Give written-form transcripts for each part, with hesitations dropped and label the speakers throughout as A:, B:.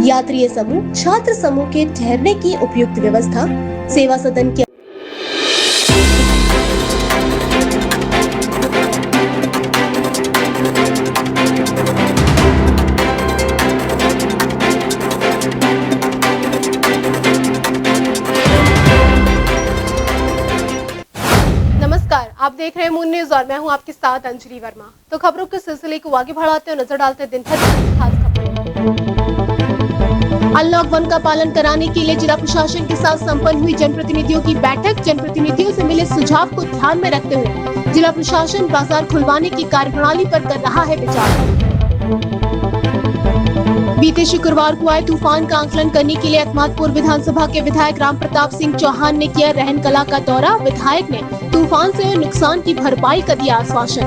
A: यात्री समूह, छात्र समूह के ठहरने की उपयुक्त व्यवस्था, सेवा सदन के
B: आप देख रहे हैं मून न्यूज और मैं हूं आपके साथ अंजलि वर्मा। तो खबरों के सिलसिले को आगे बढ़ाते हुए नजर डालते दिन भर की खास खबरें। अनलॉक 1 का पालन कराने के लिए जिला प्रशासन के साथ संपन्न हुई जनप्रतिनिधियों की बैठक। जनप्रतिनिधियों से मिले सुझाव को ध्यान में रखते हुए जिला प्रशासन बाजार खुलवाने की कार्यप्रणाली पर कर रहा है विचार। बीते शुक्रवार को आए तूफान का आकलन करने के लिए अहमदपुर विधानसभा के विधायक राम प्रताप सिंह चौहान ने किया रहन कला का दौरा। विधायक ने तूफान से हुए नुकसान की भरपाई का दिया आश्वासन।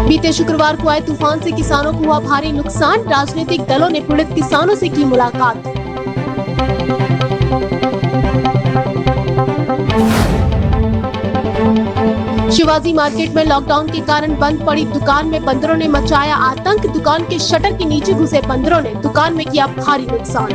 B: बीते शुक्रवार को आए तूफान से किसानों को हुआ भारी नुकसान। राजनीतिक दलों ने पीड़ित किसानों से की मुलाकात। शिवाजी मार्केट में लॉकडाउन के कारण बंद पड़ी दुकान में बंदरों ने मचाया आतंक। दुकान के शटर के नीचे घुसे बंदरों ने दुकान में किया भारी नुकसान।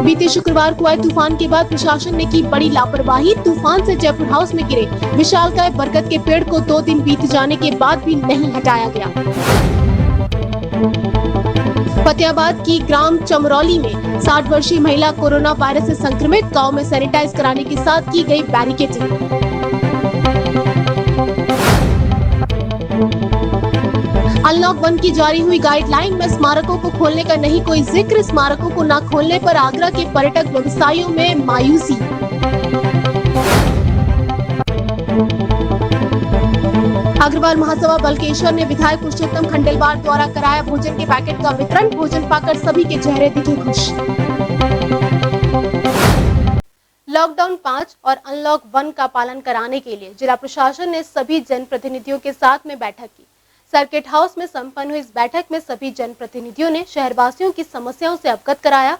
B: बीते शुक्रवार को आए तूफान के बाद प्रशासन ने की बड़ी लापरवाही। तूफान से जयपुर हाउस में गिरे विशालकाय बरगद के पेड़ को 2 दिन बीत जाने के बाद भी नहीं हटाया गया। फतेहाबाद की ग्राम चमरौली में 60 वर्षीय महिला कोरोना वायरस से संक्रमित। गांव में सैनिटाइज कराने के साथ की गई बैरिकेडिंग। अनलॉक 1 की जारी हुई गाइडलाइन में स्मारकों को खोलने का नहीं कोई जिक्र। स्मारकों को न खोलने पर आगरा के पर्यटक व्यवसायियों में मायूसी। अग्रवाल महासभा बलकेश्वर ने विधायक पुरुषोत्तम खंडेलवाल द्वारा कराया भोजन के पैकेट का वितरण। भोजन पाकर सभी के चेहरे दिखे खुश। लॉकडाउन 5 और अनलॉक 1 का पालन कराने के लिए जिला प्रशासन ने सभी जनप्रतिनिधियों के साथ में बैठक की। सर्किट हाउस में संपन्न हुई इस बैठक में सभी जनप्रतिनिधियों ने शहरवासियों की समस्याओं से अवगत कराया।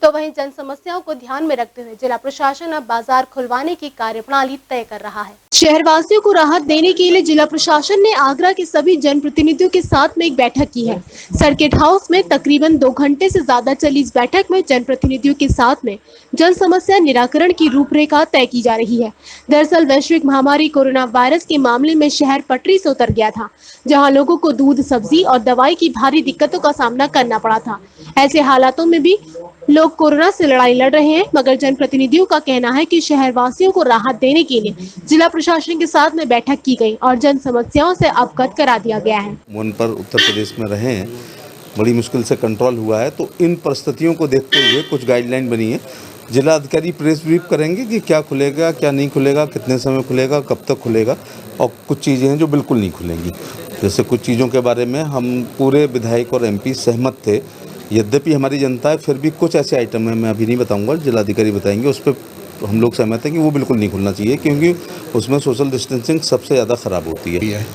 B: तो वहीं जन समस्याओं को ध्यान में रखते हुए जिला प्रशासन अब बाजार खुलवाने की कार्यप्रणाली तय कर रहा है। शहरवासियों को राहत देने के लिए जिला प्रशासन ने आगरा के सभी जनप्रतिनिधियों के साथ में एक बैठक की है। सर्किट हाउस में तकरीबन 2 घंटे से ज्यादा चली इस बैठक में जनप्रतिनिधियों के साथ में जन समस्या निराकरण की रूपरेखा तय की जा रही है। दरअसल वैश्विक महामारी कोरोना वायरस के मामले में शहर पटरी से उतर गया था, जहाँ लोगों को दूध, सब्जी और दवाई की भारी दिक्कतों का सामना करना पड़ा था। ऐसे हालातों में भी लोग कोरोना से लड़ाई लड़ रहे हैं, मगर जनप्रतिनिधियों का कहना है कि शहरवासियों को राहत देने के लिए जिला प्रशासन के साथ में बैठक की गई और जन समस्याओं से अवगत करा दिया गया है। वन
C: पर उत्तर प्रदेश में रहे हैं, बड़ी मुश्किल से कंट्रोल हुआ है, तो इन परिस्थितियों को देखते हुए कुछ गाइडलाइन बनी है। जिला अधिकारी प्रेस ब्रीफ करेंगे कि क्या खुलेगा, क्या नहीं खुलेगा, कितने समय खुलेगा, कब तक खुलेगा, और कुछ चीज़ें हैं जो बिल्कुल नहीं खुलेंगी। जैसे कुछ चीज़ों के बारे में हम पूरे विधायक और MP सहमत थे। यद्यपि हमारी जनता है, फिर भी कुछ ऐसे आइटम हैं, मैं अभी नहीं बताऊंगा, जिलाधिकारी बताएंगे, उस पर हम लोग सहमत हैं कि वो बिल्कुल नहीं खुलना चाहिए, क्योंकि उसमें सोशल डिस्टेंसिंग सबसे ज़्यादा ख़राब होती है।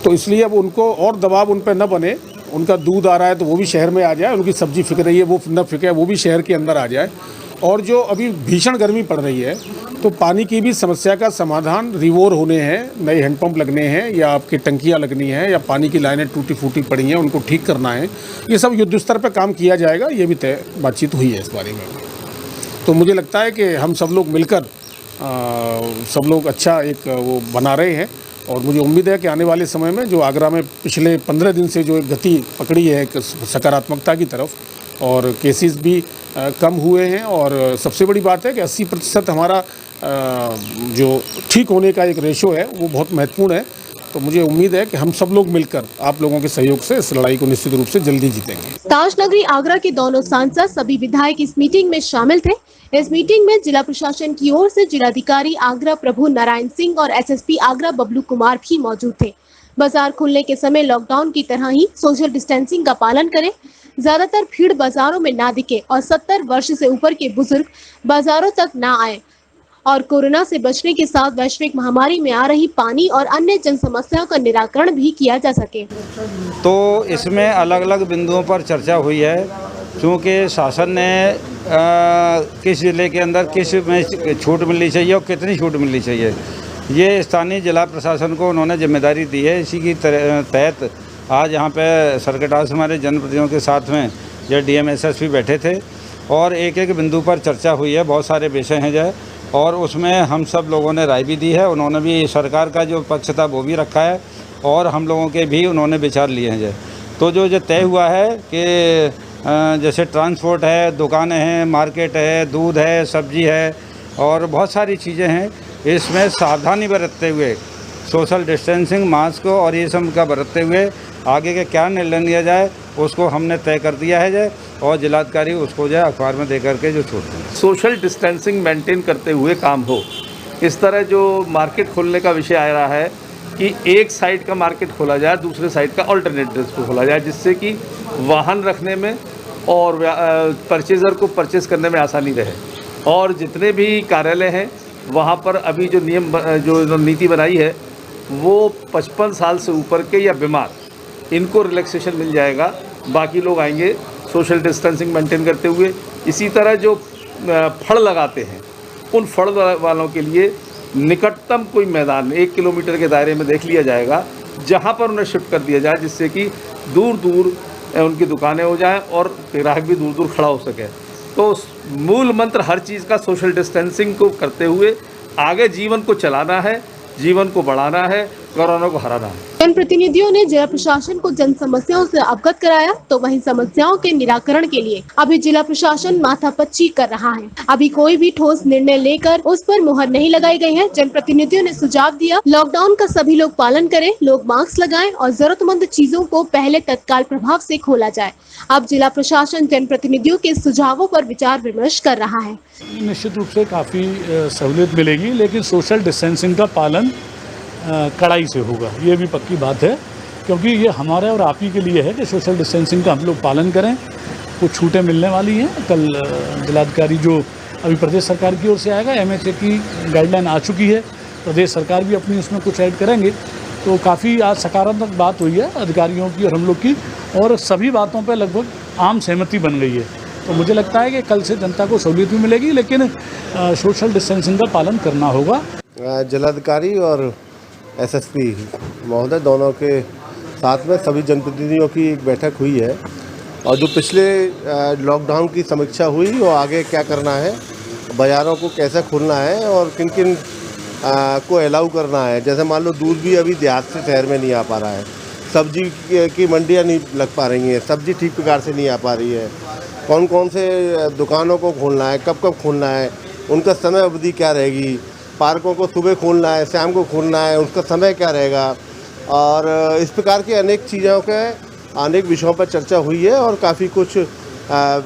D: तो इसलिए अब उनको और दबाव उन पर न बने। उनका दूध आ रहा है तो वो भी शहर में आ जाए, उनकी सब्जी फिक रही है वो न फिके, वो भी शहर के अंदर आ जाए। और जो अभी भीषण गर्मी पड़ रही है, तो पानी की भी समस्या का समाधान रिवोर होने हैं, नए हैंडपंप लगने हैं, या आपकी टंकियां लगनी हैं, या पानी की लाइनें टूटी फूटी पड़ी हैं, उनको ठीक करना है। ये सब युद्ध स्तर पर काम किया जाएगा, ये भी तय बातचीत हुई है इस बारे में। तो मुझे लगता है कि हम सब लोग मिलकर सब लोग अच्छा एक वो बना रहे हैं, और मुझे उम्मीद है कि आने वाले समय में जो आगरा में पिछले 15 दिन से जो एक गति पकड़ी है एक सकारात्मकता की तरफ, और केसेस भी कम हुए हैं, और सबसे बड़ी बात है कि 80% हमारा जो ठीक होने का एक रेशो है वो बहुत महत्वपूर्ण है। तो मुझे उम्मीद है कि हम सब लोग मिलकर आप लोगों के सहयोग से इस लड़ाई को निश्चित रूप से जल्दी जीतेंगे।
A: ताजनगरी आगरा के दोनों सांसद, सभी विधायक इस मीटिंग में शामिल थे। इस मीटिंग में जिला प्रशासन की ओर से जिलाधिकारी आगरा प्रभु नारायण सिंह और SSP आगरा बबलू कुमार भी मौजूद थे। बाजार खुलने के समय लॉकडाउन की तरह ही सोशल डिस्टेंसिंग का पालन करें, ज्यादातर भीड़ बाजारों में ना दिखे और 70 वर्ष से ऊपर के बुजुर्ग बाजारों तक ना आए, और कोरोना से बचने के साथ वैश्विक महामारी में आ रही पानी और अन्य जन समस्याओं का निराकरण भी किया जा सके।
E: तो इसमें अलग अलग बिंदुओं पर चर्चा हुई है, क्योंकि शासन ने किस जिले के अंदर किस में छूट मिलनी चाहिए और कितनी छूट मिलनी चाहिए। ये स्थानीय जिला प्रशासन को उन्होंने जिम्मेदारी दी है। इसी की तहत आज यहाँ पे सर्किट हाउस हमारे जनप्रतिनिधियों के साथ में जो डीएम एसएसपी बैठे थे और एक एक बिंदु पर चर्चा हुई है। बहुत सारे विषय हैं जो, और उसमें हम सब लोगों ने राय भी दी है। उन्होंने भी सरकार का जो पक्ष था वो भी रखा है और हम लोगों के भी उन्होंने विचार लिए हैं। तो जो तय हुआ है कि जैसे ट्रांसपोर्ट है, दुकानें हैं, मार्केट है, दूध है, सब्जी है और बहुत सारी चीज़ें हैं, इसमें सावधानी बरतते हुए सोशल डिस्टेंसिंग, मास्क और ये सब का बरतते हुए आगे के क्या निर्णय लिया जाए उसको हमने तय कर दिया है जय, और जिलाधिकारी उसको जो है अखबार में दे करके जो छोड़ते हैं।
F: सोशल डिस्टेंसिंग मेंटेन करते हुए काम हो। इस तरह जो मार्केट खोलने का विषय आ रहा है कि एक साइड का मार्केट खोला जाए, दूसरे साइड का ऑल्टरनेटिव्स को खोला जाए, जिससे कि वाहन रखने में और परचेज़र को परचेज़ करने में आसानी रहे। और जितने भी कार्यालय हैं वहाँ पर अभी जो नियम जो नीति बनाई है वो 55 साल से ऊपर के या बीमार, इनको रिलैक्सेशन मिल जाएगा। बाकी लोग आएंगे सोशल डिस्टेंसिंग मेंटेन करते हुए। इसी तरह जो फड़ लगाते हैं उन फड़ वालों के लिए निकटतम कोई मैदान 1 किलोमीटर के दायरे में देख लिया जाएगा, जहां पर उन्हें शिफ्ट कर दिया जाए, जिससे कि दूर दूर उनकी दुकानें हो जाएं और ग्राहक भी दूर दूर खड़ा हो सके। तो मूल मंत्र हर चीज़ का सोशल डिस्टेंसिंग को करते हुए आगे जीवन को चलाना है, जीवन को बढ़ाना है, कोरोना को हराना है।
A: जनप्रतिनिधियों ने जिला प्रशासन को जन समस्याओं से अवगत कराया, तो वहीं समस्याओं के निराकरण के लिए अभी जिला प्रशासन माथापच्ची कर रहा है। अभी कोई भी ठोस निर्णय लेकर उस पर मुहर नहीं लगाई गई है। जनप्रतिनिधियों ने सुझाव दिया, लॉकडाउन का सभी लोग पालन करें, लोग मास्क लगाएं और जरूरतमंद चीजों को पहले तत्काल प्रभाव से खोला जाए। अब जिला प्रशासन जनप्रतिनिधियों के सुझावों पर विचार विमर्श कर रहा है।
G: निश्चित रूप से काफ़ी सहूलियत मिलेगी, लेकिन सोशल डिस्टेंसिंग का पालन कड़ाई से होगा, ये भी पक्की बात है, क्योंकि ये हमारे और आप ही के लिए है कि सोशल डिस्टेंसिंग का हम लोग पालन करें। कुछ छूटें मिलने वाली हैं। कल जिलाधिकारी जो अभी प्रदेश सरकार की ओर से आएगा, MHA की गाइडलाइन आ चुकी है, प्रदेश सरकार भी अपनी उसमें कुछ ऐड करेंगे। तो काफ़ी आज सकारात्मक बात हुई है अधिकारियों की और हम लोग की, और सभी बातों पर लगभग आम सहमति बन गई है। तो मुझे लगता है कि कल से जनता को सहूलियत भी मिलेगी, लेकिन सोशल डिस्टेंसिंग का पालन करना होगा।
H: जिलाधिकारी और SSP महोदय दोनों के साथ में सभी जनप्रतिनिधियों की एक बैठक हुई है, और जो पिछले लॉकडाउन की समीक्षा हुई वो आगे क्या करना है, बाज़ारों को कैसे खोलना है और किन किन को अलाउ करना है। जैसे मान लो दूध भी अभी देहात से शहर में नहीं आ पा रहा है, सब्जी की मंडियाँ नहीं लग पा रही हैं, सब्जी ठीक प्रकार से नहीं आ पा रही है, कौन कौन से दुकानों को खोलना है, कब कब खोलना है, उनका समय अवधि क्या रहेगी, पार्कों को सुबह खोलना है, शाम को खोलना है, उसका समय क्या रहेगा, और इस प्रकार की अनेक चीज़ों के अनेक विषयों पर चर्चा हुई है और काफ़ी कुछ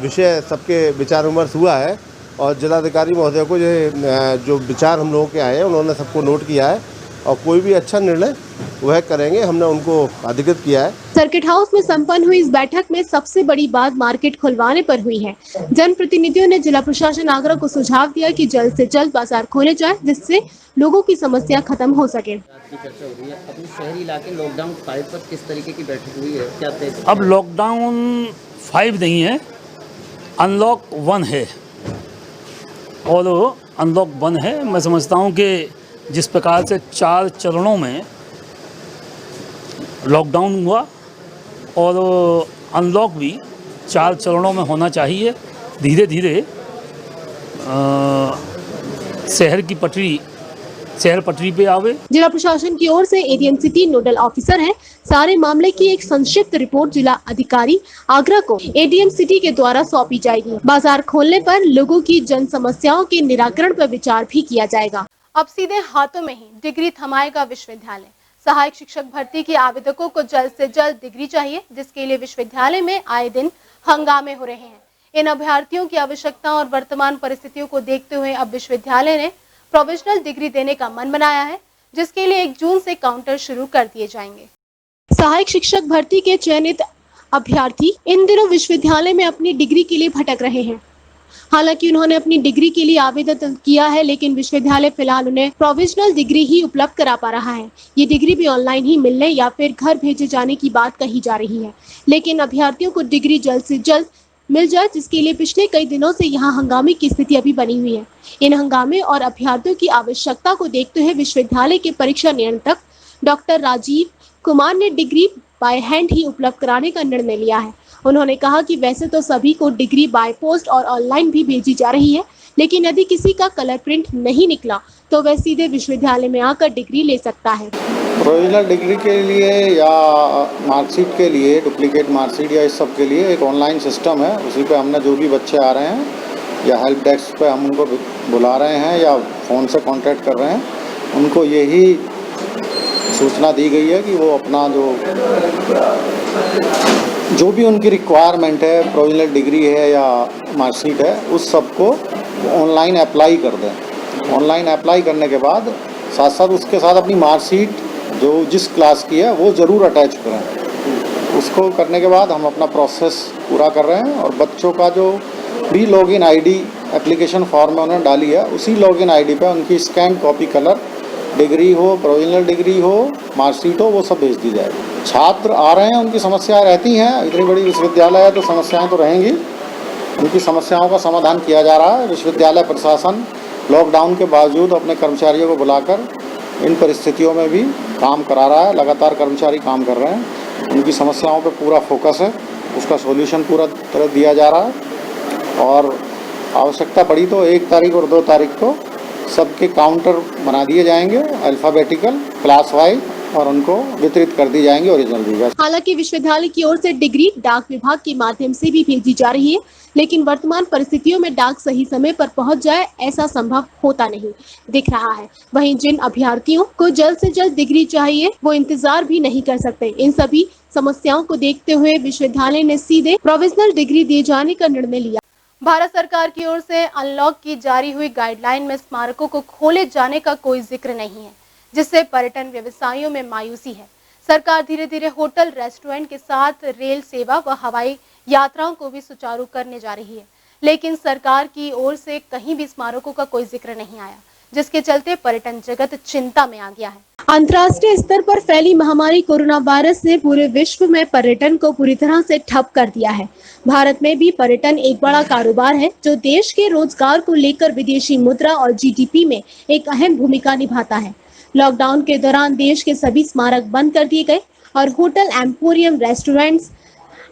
H: विषय सबके विचार विमर्श हुआ है। और जिलाधिकारी महोदय को जो विचार हम लोगों के आए हैं उन्होंने सबको नोट किया है, और कोई भी अच्छा निर्णय वह करेंगे, हमने उनको अधिकृत किया है।
A: सर्किट हाउस में संपन्न हुई इस बैठक में सबसे बड़ी बात मार्केट खुलवाने पर हुई है। जनप्रतिनिधियों ने जिला प्रशासन आगरा को सुझाव दिया कि जल्द से जल्द बाजार खोले जाए, जिससे लोगों की समस्या खत्म हो सके।
I: की चर्चा हो रही है अपने शहरी इलाके लॉकडाउन 5 पर किस तरीके की बैठक हुई है, क्या तय?
G: अब लॉकडाउन 5 नहीं है, अनलॉक 1 है, और अनलॉक 1 है। मैं समझता हूँ कि जिस प्रकार से 4 चरणों में लॉकडाउन हुआ और अनलॉक भी 4 चरणों में होना चाहिए। धीरे धीरे शहर पटरी पे आवे।
A: जिला प्रशासन की ओर से ADM सिटी नोडल ऑफिसर हैं। सारे मामले की एक संक्षिप्त रिपोर्ट जिला अधिकारी आगरा को ADM सिटी के द्वारा सौंपी जाएगी। बाजार खोलने पर लोगों की जन समस्याओं के निराकरण पर विचार भी किया जाएगा।
B: अब सीधे हाथों में ही डिग्री थमाएगा विश्वविद्यालय। सहायक शिक्षक भर्ती के आवेदकों को जल्द से जल्द डिग्री चाहिए, जिसके लिए विश्वविद्यालय में आए दिन हंगामे हो रहे हैं। इन अभ्यर्थियों की आवश्यकता और वर्तमान परिस्थितियों को देखते हुए अब विश्वविद्यालय ने प्रोविजनल डिग्री देने का मन बनाया है, जिसके लिए 1 जून से काउंटर शुरू कर दिए जाएंगे।
A: सहायक शिक्षक भर्ती के चयनित अभ्यर्थी इन दिनों विश्वविद्यालय में अपनी डिग्री के लिए भटक रहे हैं। हालांकि उन्होंने अपनी डिग्री के लिए आवेदन किया है, लेकिन विश्वविद्यालय फिलहाल उन्हें प्रोविजनल डिग्री ही उपलब्ध करा पा रहा है। ये डिग्री भी ऑनलाइन ही मिलने या फिर घर भेजे जाने की बात कही जा रही है, लेकिन अभ्यर्थियों को डिग्री जल्द से जल्द मिल जाए, जिसके लिए पिछले कई दिनों से यहाँ हंगामे की स्थिति अभी बनी हुई है। इन हंगामे और अभ्यर्थियों की आवश्यकता को देखते हुए विश्वविद्यालय के परीक्षा नियंत्रक डॉक्टर राजीव कुमार ने डिग्री बाय हैंड ही उपलब्ध कराने का निर्णय लिया है। उन्होंने कहा कि वैसे तो सभी को डिग्री बाय पोस्ट और ऑनलाइन भी भेजी जा रही है, लेकिन यदि किसी का कलर प्रिंट नहीं निकला तो वह सीधे विश्वविद्यालय में आकर डिग्री ले सकता है।
J: प्रोविजनल डिग्री के लिए या मार्कशीट के लिए, डुप्लीकेट मार्कशीट या इस सब के लिए एक ऑनलाइन सिस्टम है। उसी पे हमने जो भी बच्चे आ रहे हैं या हेल्प डेस्क पे हम उनको बुला रहे हैं या फ़ोन से कांटेक्ट कर रहे हैं, उनको यही सूचना दी गई है कि वो अपना जो भी उनकी रिक्वायरमेंट है, प्रोविजनल डिग्री है या मार्कशीट है, उस सब को ऑनलाइन अप्लाई कर दें। ऑनलाइन अप्लाई करने के बाद साथ साथ उसके साथ अपनी मार्कशीट जो जिस क्लास की है वो ज़रूर अटैच करें। उसको करने के बाद हम अपना प्रोसेस पूरा कर रहे हैं और बच्चों का जो भी लॉगिन आईडी एप्लीकेशन फॉर्म में उन्होंने डाली है, उसी लॉगिन आईडी पे उनकी स्कैन कॉपी कलर डिग्री हो, प्रोविजनल डिग्री हो, मार्कशीट हो, वो सब भेज दी जाएगी। छात्र आ रहे हैं, उनकी समस्याएं रहती हैं, इतनी बड़ी विश्वविद्यालय है तो समस्याएं तो रहेंगी। उनकी समस्याओं का समाधान किया जा रहा है। विश्वविद्यालय प्रशासन लॉकडाउन के बावजूद अपने कर्मचारियों को बुलाकर इन परिस्थितियों में भी काम करा रहा है। लगातार कर्मचारी काम कर रहे हैं, उनकी समस्याओं पर पूरा फोकस है, उसका सॉल्यूशन पूरा तरह दिया जा रहा है और आवश्यकता पड़ी तो 1 तारीख और 2 तारीख को सबके काउंटर बना दिए जाएंगे अल्फ़ाबेटिकल क्लास वाइज और उनको वितरित कर दी जाएंगी ओरिजिनल भी।
A: हालांकि विश्वविद्यालय की ओर से डिग्री डाक विभाग के माध्यम से भी भेजी जा रही है, लेकिन वर्तमान परिस्थितियों में डाक सही समय पर पहुंच जाए ऐसा संभव होता नहीं दिख रहा है। वहीं जिन अभ्यर्थियों को जल्द से जल्द डिग्री चाहिए वो इंतजार भी नहीं कर सकते। इन सभी समस्याओं को देखते हुए विश्वविद्यालय ने सीधे प्रोविजनल डिग्री दिए जाने का निर्णय लिया।
B: भारत सरकार की ओर से अनलॉक की जारी हुई गाइडलाइन में स्मारकों को खोले जाने का कोई जिक्र नहीं है, जिससे पर्यटन व्यवसायियों में मायूसी है। सरकार धीरे धीरे होटल, रेस्टोरेंट के साथ रेल सेवा व हवाई यात्राओं को भी सुचारू करने जा रही है, लेकिन सरकार की ओर से कहीं भी स्मारकों का कोई जिक्र नहीं आया, जिसके चलते पर्यटन जगत चिंता में आ गया है।
A: अंतर्राष्ट्रीय स्तर पर फैली महामारी कोरोना वायरस ने पूरे विश्व में पर्यटन को पूरी तरह से ठप कर दिया है। भारत में भी पर्यटन एक बड़ा कारोबार है जो देश के रोजगार को लेकर विदेशी मुद्रा और जीडीपी में एक अहम भूमिका निभाता है। लॉकडाउन के दौरान देश के सभी स्मारक बंद कर दिए गए और होटल, एम्पोरियम, रेस्टोरेंट्स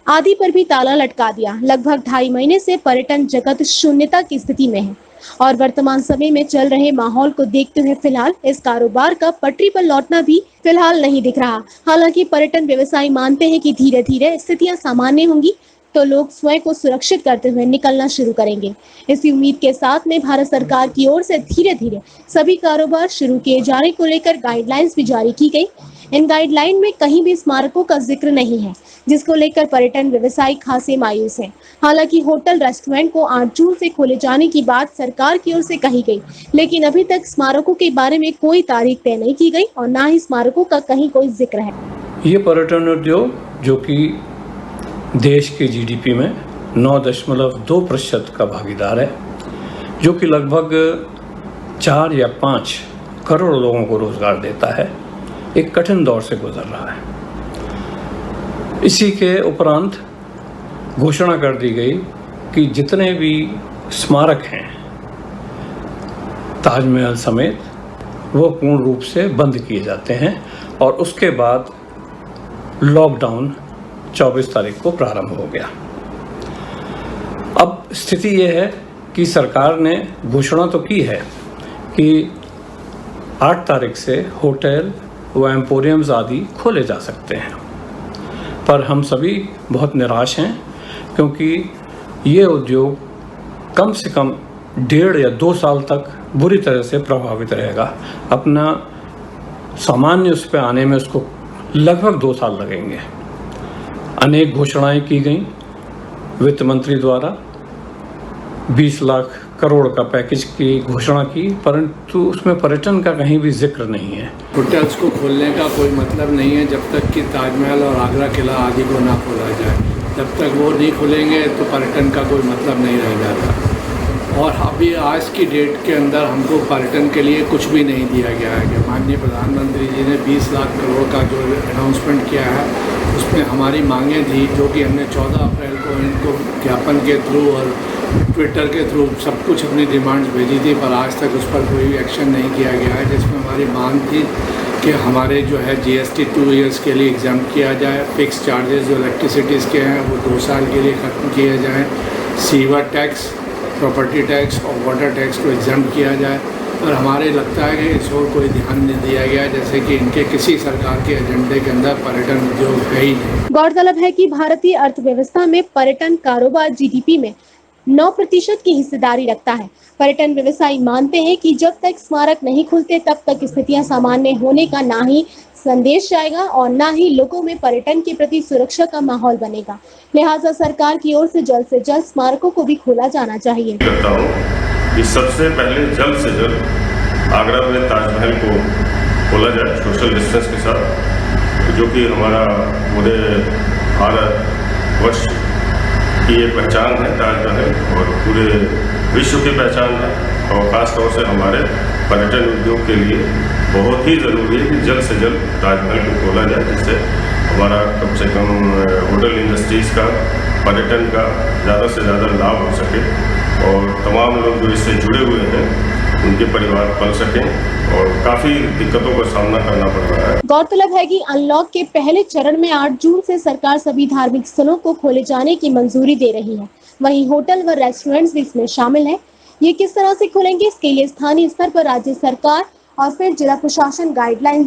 A: आदि पर भी ताला लटका दिया। लगभग 2.5 महीने से पर्यटन जगत शून्यता की स्थिति में है और वर्तमान समय में चल रहे माहौल को देखते हुए फिलहाल इस कारोबार का पटरी पर लौटना भी फिलहाल नहीं दिख रहा। हालांकि पर्यटन व्यवसायी मानते हैं कि धीरे धीरे स्थितियां सामान्य होंगी तो लोग स्वयं को सुरक्षित करते हुए निकलना शुरू करेंगे। इसी उम्मीद के साथ में भारत सरकार की ओर से धीरे धीरे सभी कारोबार शुरू किए जाने को लेकर गाइडलाइंस भी जारी की गई। इन गाइडलाइन में कहीं भी स्मारकों का जिक्र नहीं है, जिसको लेकर पर्यटन व्यवसायी खासे मायूस हैं। हालांकि होटल, रेस्टोरेंट को 8 जून से खोले जाने की बात सरकार की ओर से कही गई, लेकिन अभी तक स्मारकों के बारे में कोई तारीख तय नहीं की गई और न ही स्मारकों का कहीं कोई जिक्र है।
K: ये पर्यटन उद्योग जो कि देश के जीडीपी में 9.2% का भागीदार है, जो कि लगभग 4 या 5 करोड़ लोगों को रोजगार देता है, एक कठिन दौर से गुजर रहा है। इसी के उपरांत घोषणा कर दी गई कि जितने भी स्मारक हैं ताजमहल समेत वो पूर्ण रूप से बंद किए जाते हैं और उसके बाद लॉकडाउन 24 तारीख को प्रारंभ हो गया। अब स्थिति ये है कि सरकार ने घोषणा तो की है कि 8 तारीख से होटल व एम्पोरियम्स आदि खोले जा सकते हैं, पर हम सभी बहुत निराश हैं क्योंकि ये उद्योग कम से कम 1.5 या 2 साल तक बुरी तरह से प्रभावित रहेगा। अपना सामान्य उस पर आने में उसको लगभग 2 साल लगेंगे। अनेक घोषणाएं की गई वित्त मंत्री द्वारा, 20 लाख करोड़ का पैकेज की घोषणा की, परंतु उसमें पर्यटन का कहीं भी जिक्र नहीं है।
L: होटल्स को खोलने का कोई मतलब नहीं है जब तक कि ताजमहल और आगरा किला आदि को ना खोला जाए। जब तक वो नहीं खुलेंगे तो पर्यटन का कोई मतलब नहीं रह जाता। और अभी आज की डेट के अंदर हमको पर्यटन के लिए कुछ भी नहीं दिया गया है। कि माननीय प्रधानमंत्री जी ने 20 लाख करोड़ का जो अनाउंसमेंट किया है उस उसमें हमारी मांगें थी, जो कि हमने 14 अप्रैल को इनको ज्ञापन के थ्रू और ट्विटर के थ्रू सब कुछ अपनी डिमांड्स भेजी थी, पर आज तक उस पर कोई एक्शन नहीं किया गया है। जिसमें हमारी मांग थी कि हमारे जो है GST 2 ईयर्स के लिए एग्जाम किया जाए, फिक्स चार्जेस जो इलेक्ट्रिसिटीज़ के हैं वो 2 साल के लिए ख़त्म किए जाएँ, सीवर टैक्स, प्रॉपर्टी टैक्स और वाटर टैक्स को एग्जाम किया जाए। पर हमारे लगता है कि इस ओर कोई ध्यान नहीं दिया गया, जैसे कि इनके किसी सरकार के एजेंडे के अंदर पर्यटन उद्योग है ही नहीं।
A: गौरतलब है कि भारतीय अर्थव्यवस्था में पर्यटन कारोबार GDP में 9% की हिस्सेदारी रखता है। पर्यटन व्यवसायी मानते हैं कि जब तक स्मारक नहीं खुलते तब तक स्थितियां सामान्य होने का ना ही संदेश जाएगा और ना ही लोगों में पर्यटन के प्रति सुरक्षा का माहौल बनेगा। लिहाजा सरकार की ओर से जल्द स्मारकों को भी खोला जाना चाहिए।
M: करता हूँ कि सबसे पहले जल्द से जल्द आगरा में ताजमहल को खोला जाए सोशल डिस्टेंस के साथ, जो कि हमारा पूरे भारत वर्ष की ये पहचान है ताजमहल और पूरे विश्व की पहचान है। और ख़ास तौर से हमारे पर्यटन उद्योग के लिए बहुत ही ज़रूरी है कि जल्द से जल्द ताजमहल को खोला जाए, जिससे हमारा कम से कम होटल इंडस्ट्रीज़ का, पर्यटन का ज़्यादा से ज़्यादा लाभ हो सके और तमाम लोग जो इससे जुड़े हुए हैं उनके परिवार पल सकें और काफ़ी दिक्कतों का सामना करना पड़ रहा है।
A: गौरतलब है कि अनलॉक के पहले चरण में 8 जून से सरकार सभी धार्मिक स्थलों को खोले जाने की मंजूरी दे रही है। वहीं होटल व रेस्टोरेंट्स भी इसमें शामिल हैं। ये किस तरह से खुलेंगे, इसके लिए स्थानीय स्तर पर राज्य सरकार और फिर जिला प्रशासन गाइडलाइन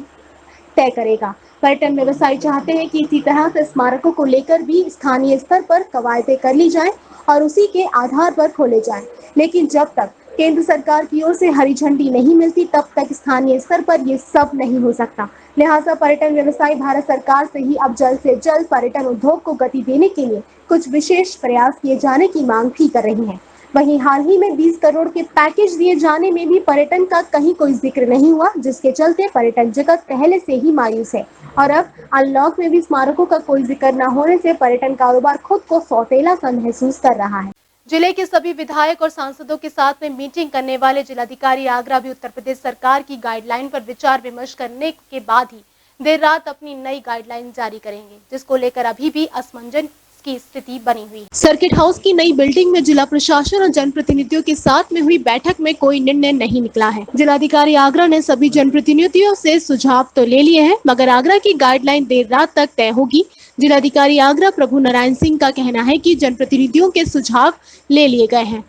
A: तय करेगा। पर्यटन व्यवसायी चाहते हैं कि इसी तरह से स्मारकों को लेकर भी स्थानीय स्तर पर कवायदें कर ली जाएं और उसी के आधार पर खोले जाएं। लेकिन जब तक केंद्र सरकार की ओर से हरी झंडी नहीं मिलती तब तक स्थानीय स्तर पर ये सब नहीं हो सकता। लिहाजा पर्यटन व्यवसायी भारत सरकार से ही अब जल्द से जल्द पर्यटन उद्योग को गति देने के लिए कुछ विशेष प्रयास किए जाने की मांग भी कर रही हैं। वहीं हाल ही में 20 करोड़ के पैकेज दिए जाने में भी पर्यटन का कहीं कोई जिक्र नहीं हुआ, जिसके चलते पर्यटन जगत पहले से ही मायूस है और अब अनलॉक में भी स्मारकों का कोई जिक्र न होने से पर्यटन कारोबार खुद को सौतेला सा महसूस कर रहा है।
B: जिले के सभी विधायक और सांसदों के साथ में मीटिंग करने वाले जिलाधिकारी आगरा भी उत्तर प्रदेश सरकार की गाइडलाइन पर विचार विमर्श करने के बाद ही देर रात अपनी नई गाइडलाइन जारी करेंगे, जिसको लेकर अभी भी असमंजस की स्थिति बनी हुई है।
A: सर्किट हाउस की नई बिल्डिंग में जिला प्रशासन और जनप्रतिनिधियों के साथ में हुई बैठक में कोई निर्णय नहीं निकला है। जिलाधिकारी आगरा ने सभी जनप्रतिनिधियों से सुझाव तो ले लिए हैं, मगर आगरा की गाइडलाइन देर रात तक तय होगी। जिलाधिकारी आगरा प्रभु नारायण सिंह का कहना है कि जनप्रतिनिधियों के सुझाव ले लिए गए हैं।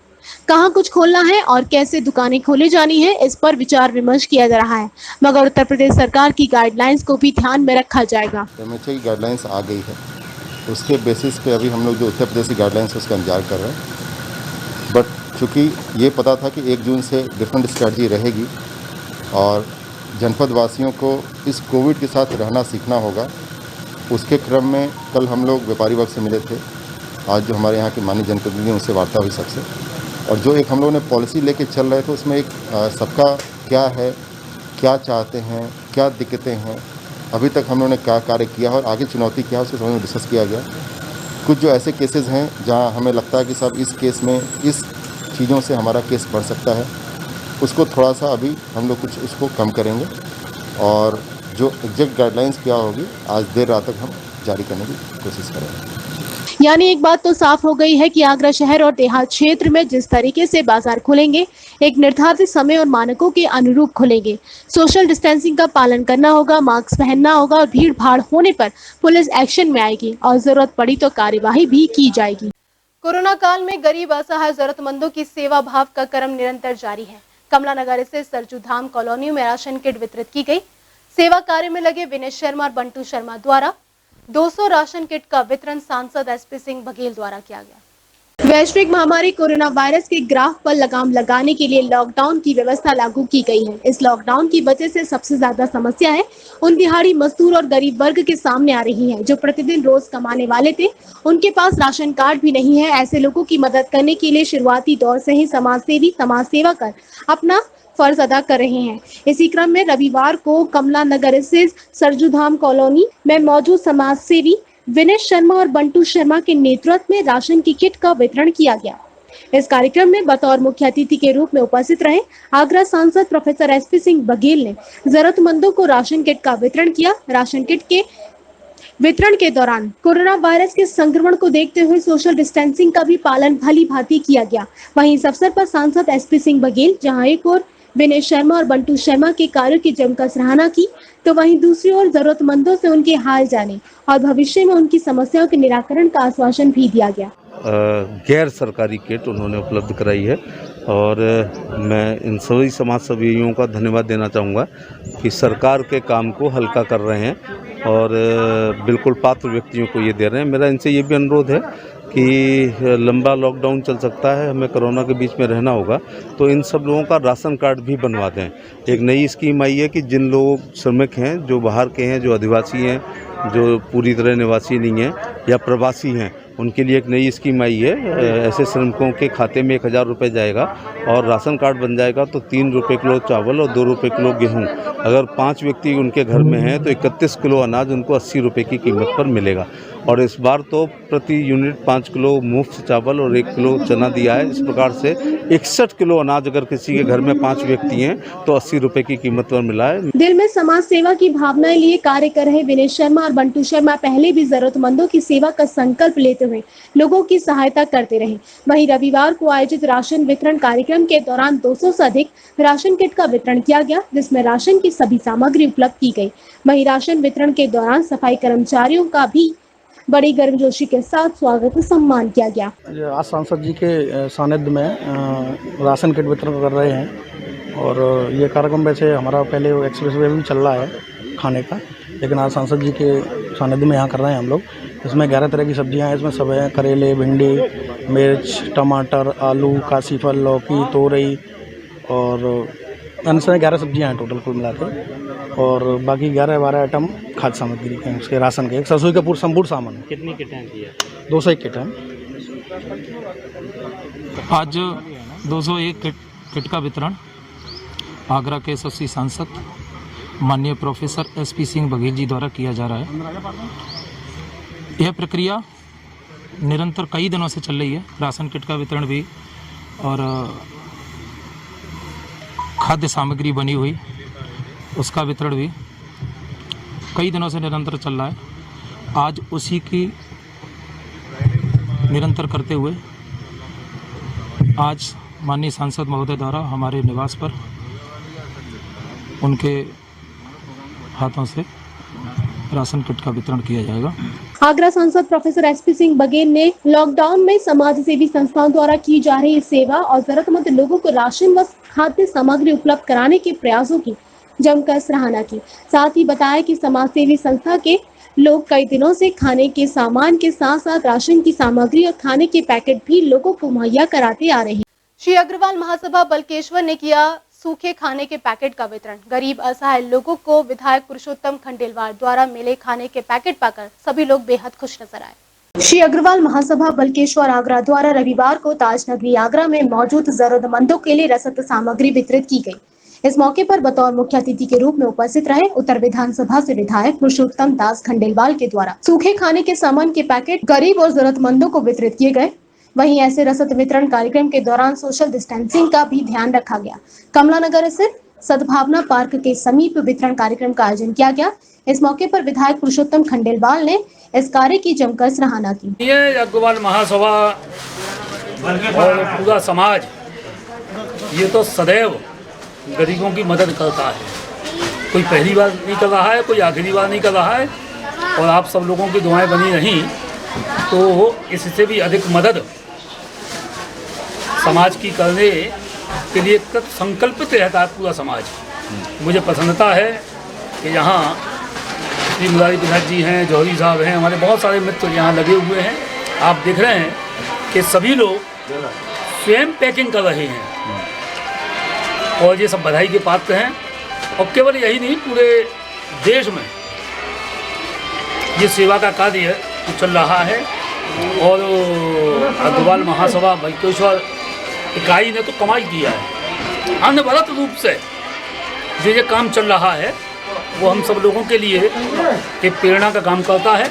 A: कहाँ कुछ खोलना है और कैसे दुकानें खोली जानी है, इस पर विचार विमर्श किया जा रहा है, मगर उत्तर प्रदेश सरकार की गाइडलाइंस को भी ध्यान में रखा जाएगा।
N: की गाइडलाइंस आ गई है, उसके बेसिस पे अभी हम लोग जो उत्तर प्रदेश की गाइडलाइंस उसका इंतजार कर रहे हैं। बट चूँकि ये पता था कि 1 जून से डिफरेंट स्ट्रैटेजी रहेगी और जनपद वासियों को इस कोविड के साथ रहना सीखना होगा, उसके क्रम में कल हम लोग व्यापारी वर्ग से मिले थे। आज जो हमारे यहाँ के माननीय जनप्रतिनिधि उनसे वार्ता हुई सबसे, और जो एक हम लोगों ने पॉलिसी लेके चल रहे थे उसमें एक सबका क्या है, क्या चाहते हैं, क्या दिक्कतें हैं, अभी तक हम लोगों ने क्या कार्य किया और आगे चुनौती क्या है उसके संबंध में डिस्कस किया गया। कुछ जो ऐसे केसेस हैं जहां हमें लगता है कि साहब इस केस में इस चीज़ों से हमारा केस बढ़ सकता है, उसको थोड़ा सा अभी हम लोग कुछ उसको कम करेंगे और जो एग्जैक्ट गाइडलाइंस क्या होगी आज देर रात तक हम जारी करने की कोशिश करेंगे।
A: यानी एक बात तो साफ हो गई है कि आगरा शहर और देहात क्षेत्र में जिस तरीके से बाजार खुलेंगे, एक निर्धारित समय और मानकों के अनुरूप खुलेंगे। सोशल डिस्टेंसिंग का पालन करना होगा, मास्क पहनना होगा और भीड़ भाड़ होने पर पुलिस एक्शन में आएगी और जरूरत पड़ी तो कार्यवाही भी की जाएगी।
B: कोरोना काल में गरीब असहाय जरूरतमंदों की सेवा भाव का क्रम निरंतर जारी है। कमला नगर स्थित सरजू धाम कॉलोनी में राशन किट वितरित की गई। सेवा कार्य में लगे विनय शर्मा और बंटू शर्मा द्वारा 200 राशन किट का वितरण सांसद SP सिंह बघेल द्वारा किया गया।
A: वैश्विक महामारी कोरोना वायरस के ग्राफ पर लगाम लगाने के लिए लॉकडाउन की व्यवस्था लागू की गई है। इस लॉकडाउन की वजह से सबसे ज्यादा समस्या है उन दिहाड़ी मजदूर और गरीब वर्ग के सामने आ रही है, जो प्रतिदिन रोज कमाने वाले थे, उनके पास राशन कार्ड भी नहीं है। ऐसे लोगों की मदद करने के लिए शुरुआती दौर से ही समाजसेवी समाज सेवा कर अपना फर्ज अदा कर रहे हैं। इसी क्रम में रविवार को कमला नगर स्थित सरजू धाम कॉलोनी में मौजूद समाज सेवी विनय शर्मा और बंटू शर्मा के नेतृत्व में राशन की किट का वितरण किया गया। इस कार्यक्रम में बतौर मुख्य अतिथि के रूप में उपस्थित रहे आगरा सांसद प्रोफेसर SP सिंह बघेल ने जरूरतमंदों को राशन किट का वितरण किया। राशन किट के वितरण के दौरान कोरोना वायरस के संक्रमण को देखते हुए सोशल डिस्टेंसिंग का भी पालन भली भांति किया गया। वहीं इस अवसर पर सांसद एसपी सिंह बघेल जहां एक और विनय शर्मा और बंटू शर्मा के कार्यों की जमकर सराहना की, तो वहीं दूसरी ओर जरूरतमंदों से उनके हाल जाने और भविष्य में उनकी समस्याओं के निराकरण का आश्वासन भी दिया गया।
C: गैर सरकारी किट उन्होंने उपलब्ध कराई है और मैं इन सभी समाज सेवियों का धन्यवाद देना चाहूँगा कि सरकार के काम को हल्का कर रहे हैं और बिल्कुल पात्र व्यक्तियों को ये दे रहे हैं। मेरा इनसे ये भी अनुरोध है कि लंबा लॉकडाउन चल सकता है, हमें कोरोना के बीच में रहना होगा, तो इन सब लोगों का राशन कार्ड भी बनवा दें। एक नई स्कीम आई है कि जिन लोग श्रमिक हैं, जो बाहर के हैं, जो आदिवासी हैं, जो पूरी तरह निवासी नहीं हैं या प्रवासी हैं, उनके लिए एक नई स्कीम आई है। ऐसे श्रमिकों के खाते में 1000 रुपये जाएगा और राशन कार्ड बन जाएगा तो 3 रुपये किलो चावल और 2 रुपये किलो गेहूँ। अगर 5 व्यक्ति उनके घर में हैं तो 31 किलो अनाज उनको 80 रुपये की कीमत पर मिलेगा। और इस बार तो प्रति यूनिट 5 किलो मुफ्त चावल और 1 किलो चना दिया है। इस प्रकार से 61 किलो अनाज अगर किसी के घर में 5 व्यक्ति हैं तो 80 रुपये की कीमत पर मिला है।
A: दिल में समाज सेवा की भावनाएं लिए कार्य कर रहे विनय शर्मा और बंटू शर्मा पहले भी जरूरतमंदों की सेवा का संकल्प लेते हुए लोगों की सहायता करते रहे। वहीं रविवार को आयोजित राशन वितरण कार्यक्रम के दौरान 200 से अधिक राशन किट का वितरण किया गया, जिसमें राशन की सभी सामग्री उपलब्ध की गई। वहीं राशन वितरण के दौरान सफाई कर्मचारियों का भी बड़ी गर्मजोशी के साथ स्वागत और सम्मान किया गया।
J: आज सांसद जी के सानिध्य में राशन किट वितरण कर रहे हैं और ये कार्यक्रम वैसे हमारा पहले एक्सप्रेस वे में चल रहा है खाने का, लेकिन आज सांसद जी के सानिध्य में यहाँ कर रहे हैं हम लोग। इसमें 11 तरह की सब्जियां हैं। इसमें सब है करेले, भिंडी, मिर्च, टमाटर, आलू, कासीफल, लौकी, तोरई और अन्य 11 सब्जियां हैं टोटल कुल मिला के, और बाकी 11-12 आइटम खाद्य सामग्री के उसके राशन के, एक रसोई का पूरा संपूर्ण सामान।
I: कितनी किटें दी है?
J: 201 किट है।
O: आज 201 किट का वितरण आगरा के यशस्वी सांसद माननीय प्रोफेसर एसपी सिंह बघेल जी द्वारा किया जा रहा है। यह प्रक्रिया निरंतर कई दिनों से चल रही है। राशन किट का वितरण भी और खाद्य सामग्री बनी हुई उसका वितरण भी कई दिनों से निरंतर चल रहा है। आज उसी की निरंतर करते हुए आज माननीय सांसद महोदय द्वारा हमारे निवास पर उनके हाथों से राशन किट का वितरण किया जाएगा।
A: आगरा सांसद प्रोफेसर एसपी सिंह बघेल ने लॉकडाउन में समाज सेवी संस्थाओं द्वारा की जा रही सेवा और जरूरतमंद लोगों को राशन व खाद्य सामग्री उपलब्ध कराने के प्रयासों की जमकर सराहना की। साथ ही बताया कि समाज सेवी संस्था के लोग कई दिनों से खाने के सामान के साथ साथ राशन की सामग्री और खाने के पैकेट भी लोगों को मुहैया कराते आ रहे हैं।
B: श्री अग्रवाल महासभा बलकेश्वर ने किया सूखे खाने के पैकेट का वितरण। गरीब असहाय लोगों को विधायक पुरुषोत्तम खंडेलवाल द्वारा मिले खाने के पैकेट पाकर सभी लोग बेहद खुश नजर आए।
A: श्री अग्रवाल महासभा बलकेश्वर आगरा द्वारा रविवार को ताज नगरी आगरा में मौजूद जरूरतमंदों के लिए रसद सामग्री वितरित की गई। इस मौके पर बतौर मुख्य अतिथि के रूप में उपस्थित रहे उत्तर विधानसभा से विधायक पुरुषोत्तम दास खंडेलवाल के द्वारा सूखे खाने के सामान के पैकेट गरीब और जरूरतमंदों को वितरित किए गए। वहीं ऐसे रसद वितरण कार्यक्रम के दौरान सोशल डिस्टेंसिंग का भी ध्यान रखा गया। कमला नगर स्थित सद्भावना पार्क के समीप वितरण कार्यक्रम का आयोजन किया गया। इस मौके पर विधायक पुरुषोत्तम खंडेलवाल ने इस कार्य की जमकर सराहना की।
P: ये अग्रवाल महासभा और पूरा समाज ये तो सदैव गरीबों की मदद करता है। कोई पहली बार नहीं कर रहा है, कोई आखिरी बार नहीं कर रहा है, और आप सब लोगों की दुआएं बनी रहीं तो इससे भी अधिक मदद समाज की करने के लिए संकल्पित रहता है पूरा समाज। मुझे प्रसन्नता है कि यहाँ श्री मुरारी प्रसाद जी हैं, जौहरी साहब हैं, हमारे बहुत सारे मित्र यहाँ लगे हुए हैं। आप देख रहे हैं कि सभी लोग स्वयं पैकिंग कर रहे हैं और ये सब बधाई के पात्र हैं। और केवल यही नहीं, पूरे देश में ये सेवा का कार्य चल रहा है और अग्रवाल महासभा बलकेश्वर इकाई ने तो कमाई किया है। अनवरत रूप से जो ये काम चल रहा है वो हम सब लोगों के लिए एक प्रेरणा का काम करता है।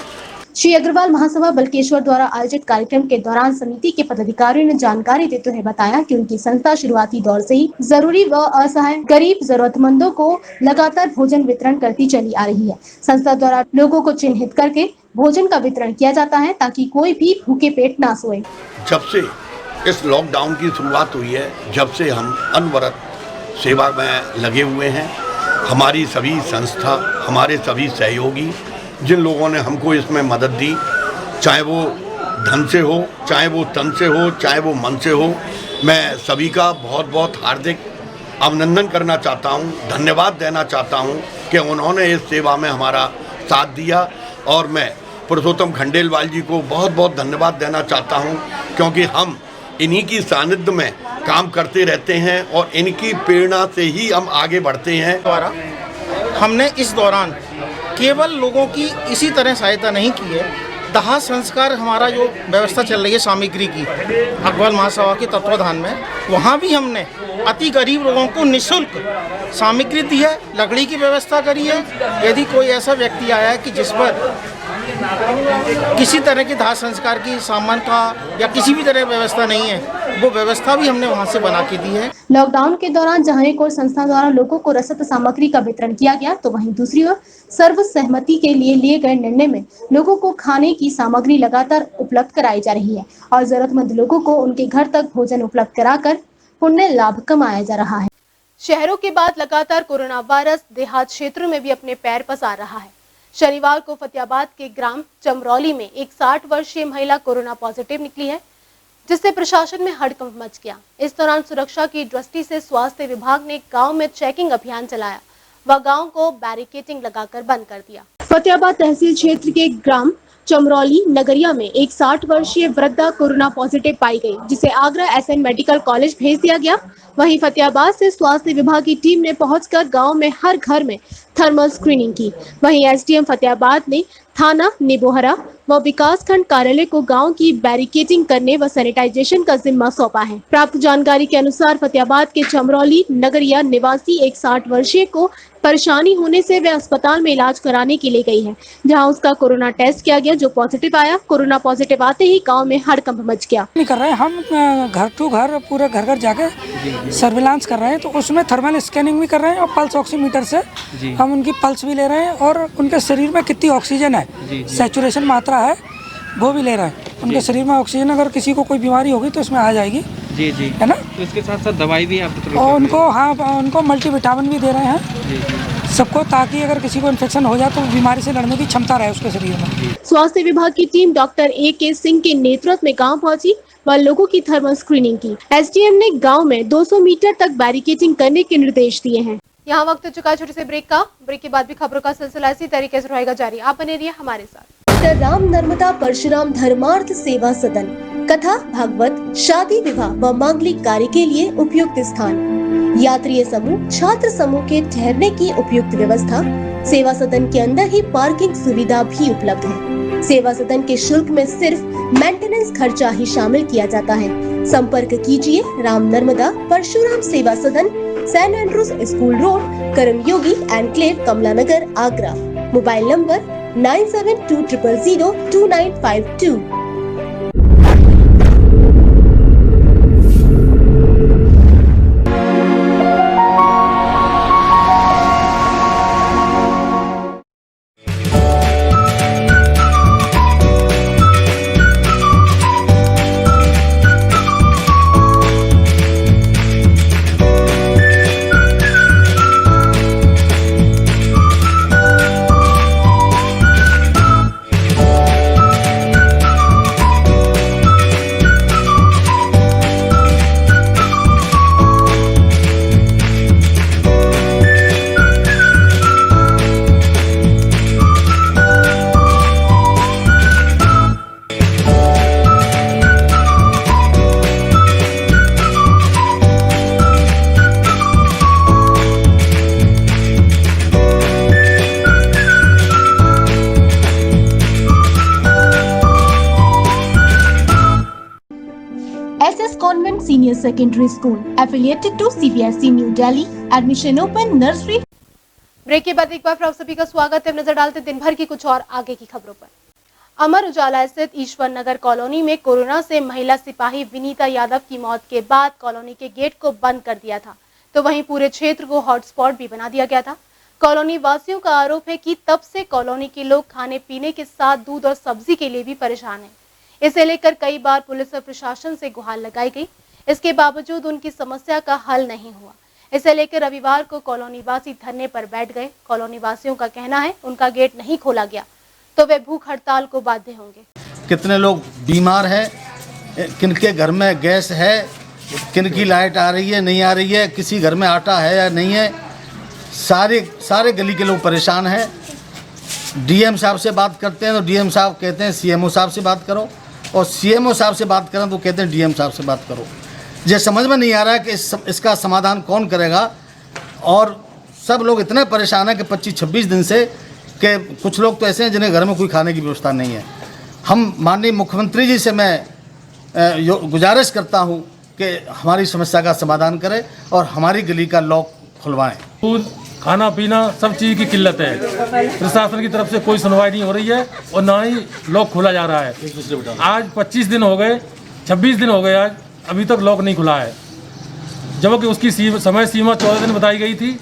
A: श्री अग्रवाल महासभा बल्केश्वर द्वारा आयोजित कार्यक्रम के दौरान समिति के पदाधिकारियों ने जानकारी देते हुए बताया कि उनकी संस्था शुरुआती दौर से ही जरूरी व असहाय गरीब जरूरतमंदों को लगातार भोजन वितरण करती चली आ रही है। संस्था द्वारा लोगों को चिन्हित करके भोजन का वितरण किया जाता है ताकि कोई भी भूखे पेट ना सोए।
Q: जब से इस लॉकडाउन की शुरुआत हुई है, जब से हम अनवरत सेवा में लगे हुए हैं, हमारी सभी संस्था, हमारे सभी सहयोगी, जिन लोगों ने हमको इसमें मदद दी, चाहे वो धन से हो, चाहे वो तन से हो, चाहे वो मन से हो, मैं सभी का बहुत बहुत हार्दिक अभिनंदन करना चाहता हूँ, धन्यवाद देना चाहता हूँ कि उन्होंने इस सेवा में हमारा साथ दिया। और मैं पुरुषोत्तम खंडेलवाल जी को बहुत बहुत धन्यवाद देना चाहता हूँ, क्योंकि हम इन्हीं की सानिध्य में काम करते रहते हैं और इनकी प्रेरणा से ही हम आगे बढ़ते हैं।
R: द्वारा हमने इस दौरान केवल लोगों की इसी तरह सहायता नहीं की है, दाह संस्कार हमारा जो व्यवस्था चल रही है सामग्री की अग्रवाल महासभा के तत्वाधान में, वहाँ भी हमने अति गरीब लोगों को निःशुल्क सामग्री दी है, लकड़ी की व्यवस्था करी है। यदि कोई ऐसा व्यक्ति आया है कि जिस पर किसी तरह के दाह संस्कार की सामान का या किसी भी तरह की व्यवस्था नहीं है, वो व्यवस्था भी हमने वहाँ से बना के दी है।
A: लॉकडाउन के दौरान जहां एक और संस्था द्वारा लोगों को रसद सामग्री का वितरण किया गया, तो वहीं दूसरी ओर सर्व सहमति के लिए गए निर्णय में लोगों को खाने की सामग्री लगातार उपलब्ध कराई जा रही है और जरूरतमंद लोगों को उनके घर तक भोजन उपलब्ध कराकर पुण्य लाभ कमाया जा रहा है।
B: शहरों के बाद लगातार कोरोना वायरस देहात क्षेत्रों में भी अपने पैर पसार रहा है। शनिवार को फतेहाबाद के ग्राम चमरौली में एक 60 वर्षीय महिला कोरोना पॉजिटिव निकली है, जिससे प्रशासन में हड़कंप मच गया। इस दौरान सुरक्षा की दृष्टि से स्वास्थ्य विभाग ने गांव में चेकिंग अभियान चलाया व गांव को बैरिकेडिंग लगाकर बंद कर दिया।
A: फतेहाबाद तहसील क्षेत्र के ग्राम चमरौली नगरिया में एक 60 वर्षीय वृद्धा कोरोना पॉजिटिव पाई गई, जिसे आगरा एसएन मेडिकल कॉलेज भेज दिया गया। वहीं फतेहाबाद से स्वास्थ्य विभाग की टीम ने पहुंचकर गांव में हर घर में थर्मल स्क्रीनिंग की। वहीं एसडीएम फतेहाबाद ने थाना निबोहरा व विकास खंड कार्यालय को गांव की बैरिकेडिंग करने व सैनिटाइजेशन का जिम्मा सौंपा है। प्राप्त जानकारी के अनुसार फतेहाबाद के चमरौली नगरिया निवासी एक 60 वर्षीय को परेशानी होने से वे अस्पताल में इलाज कराने के लिए गई है, जहां उसका कोरोना टेस्ट किया गया जो पॉजिटिव आया। कोरोना पॉजिटिव आते ही गांव में हड़कंप मच गया।
S: नहीं कर रहे हैं हम, घर टू घर पूरे घर घर जाके सर्विलांस कर रहे हैं, तो उसमें थर्मल स्कैनिंग भी कर रहे हैं और पल्स ऑक्सीमीटर से हम उनकी पल्स भी ले रहे हैं और उनके शरीर में कितनी ऑक्सीजन है, सैचुरेशन मात्रा है, वो भी ले रहे हैं। उनके शरीर में ऑक्सीजन अगर किसी को कोई बीमारी होगी तो इसमें आ जाएगी, है ना।
I: तो इसके साथ साथ दवाई भी आप
S: और उनको मल्टीविटामिन भी दे रहे हैं सबको, ताकि अगर किसी को इन्फेक्शन हो जाए तो बीमारी से लड़ने की क्षमता रहे उसके शरीर में।
A: स्वास्थ्य विभाग की टीम डॉक्टर AK सिंह के नेतृत्व में गांव पहुंची व लोगों की थर्मल स्क्रीनिंग की। एसडीएम ने गांव में 200 मीटर तक बैरिकेडिंग करने के निर्देश दिए हैं।
B: यहाँ वक्त हो चुका है छोटे से ब्रेक का। ब्रेक के बाद भी खबरों का सिलसिला इसी तरीके से रहेगा जारी। आप बने रहिए हमारे साथ।
A: डॉक्टर राम नर्मदा परशुराम धर्मार्थ सेवा सदन, कथा, भागवत, शादी विवाह व मांगलिक कार्य के लिए उपयुक्त स्थान, यात्री समूह, छात्र समूह के ठहरने की उपयुक्त व्यवस्था। सेवा सदन के अंदर ही पार्किंग सुविधा भी उपलब्ध है। सेवा सदन के शुल्क में सिर्फ मेंटेनेंस खर्चा ही शामिल किया जाता है। संपर्क कीजिए Ram Narmada Parshuram Seva Sadan, Saint Andrews school road, Karmayogi enclave, Kamla Nagar, Agra. Mobile number 9720002952। Convent Senior Secondary School affiliated to CBSE New Delhi. Admission open nursery.
B: Break के बाद एक बार फिर आप सभी का स्वागत है। नजर डालते दिन भर की कुछ और आगे की खबरों पर। अमर उजाला स्थित ईश्वर नगर कॉलोनी में कोरोना से महिला सिपाही विनीता यादव की मौत के बाद कॉलोनी के गेट को बंद कर दिया था, तो वहीं पूरे क्षेत्र को हॉटस्पॉट भी बना दिया गया था। कॉलोनी वासियों का आरोप है कि तब से कॉलोनी के लोग खाने पीने के साथ दूध और सब्जी के लिए भी परेशान हैं। इसे लेकर कई बार पुलिस और प्रशासन से गुहार लगाई गई, इसके बावजूद उनकी समस्या का हल नहीं हुआ। इसे लेकर रविवार को कॉलोनी वासी धरने पर बैठ गए। कॉलोनी वासियों का कहना है उनका गेट नहीं खोला गया तो वे भूख हड़ताल को बाध्य होंगे।
T: कितने लोग बीमार हैं, किनके घर में गैस है, किनकी लाइट आ रही है नहीं आ रही है, किसी घर में आटा है या नहीं है, सारे गली के लोग परेशान हैं। डीएम साहब से बात करते हैं तो डीएम साहब कहते हैं सीएमओ साहब से बात करो, और सीएमओ साहब से बात करें तो कहते हैं डीएम साहब से बात करो। ये समझ में नहीं आ रहा है कि इसका समाधान कौन करेगा। और सब लोग इतने परेशान हैं कि 25-26 दिन से कि कुछ लोग तो ऐसे हैं जिन्हें घर में कोई खाने की व्यवस्था नहीं है। हम माननीय मुख्यमंत्री जी से मैं गुजारिश करता हूं कि हमारी समस्या का समाधान करें और हमारी गली का लॉक खुलवाएं।
U: दूध, खाना पीना सब चीज़ की किल्लत है। प्रशासन की तरफ से कोई सुनवाई नहीं हो रही है और ना ही लॉक खोला जा रहा है। आज 25 दिन हो गए, 26 दिन हो गए, आज अभी तक लॉक नहीं खुला है, जबकि उसकी समय सीमा 14 दिन बताई गई थी।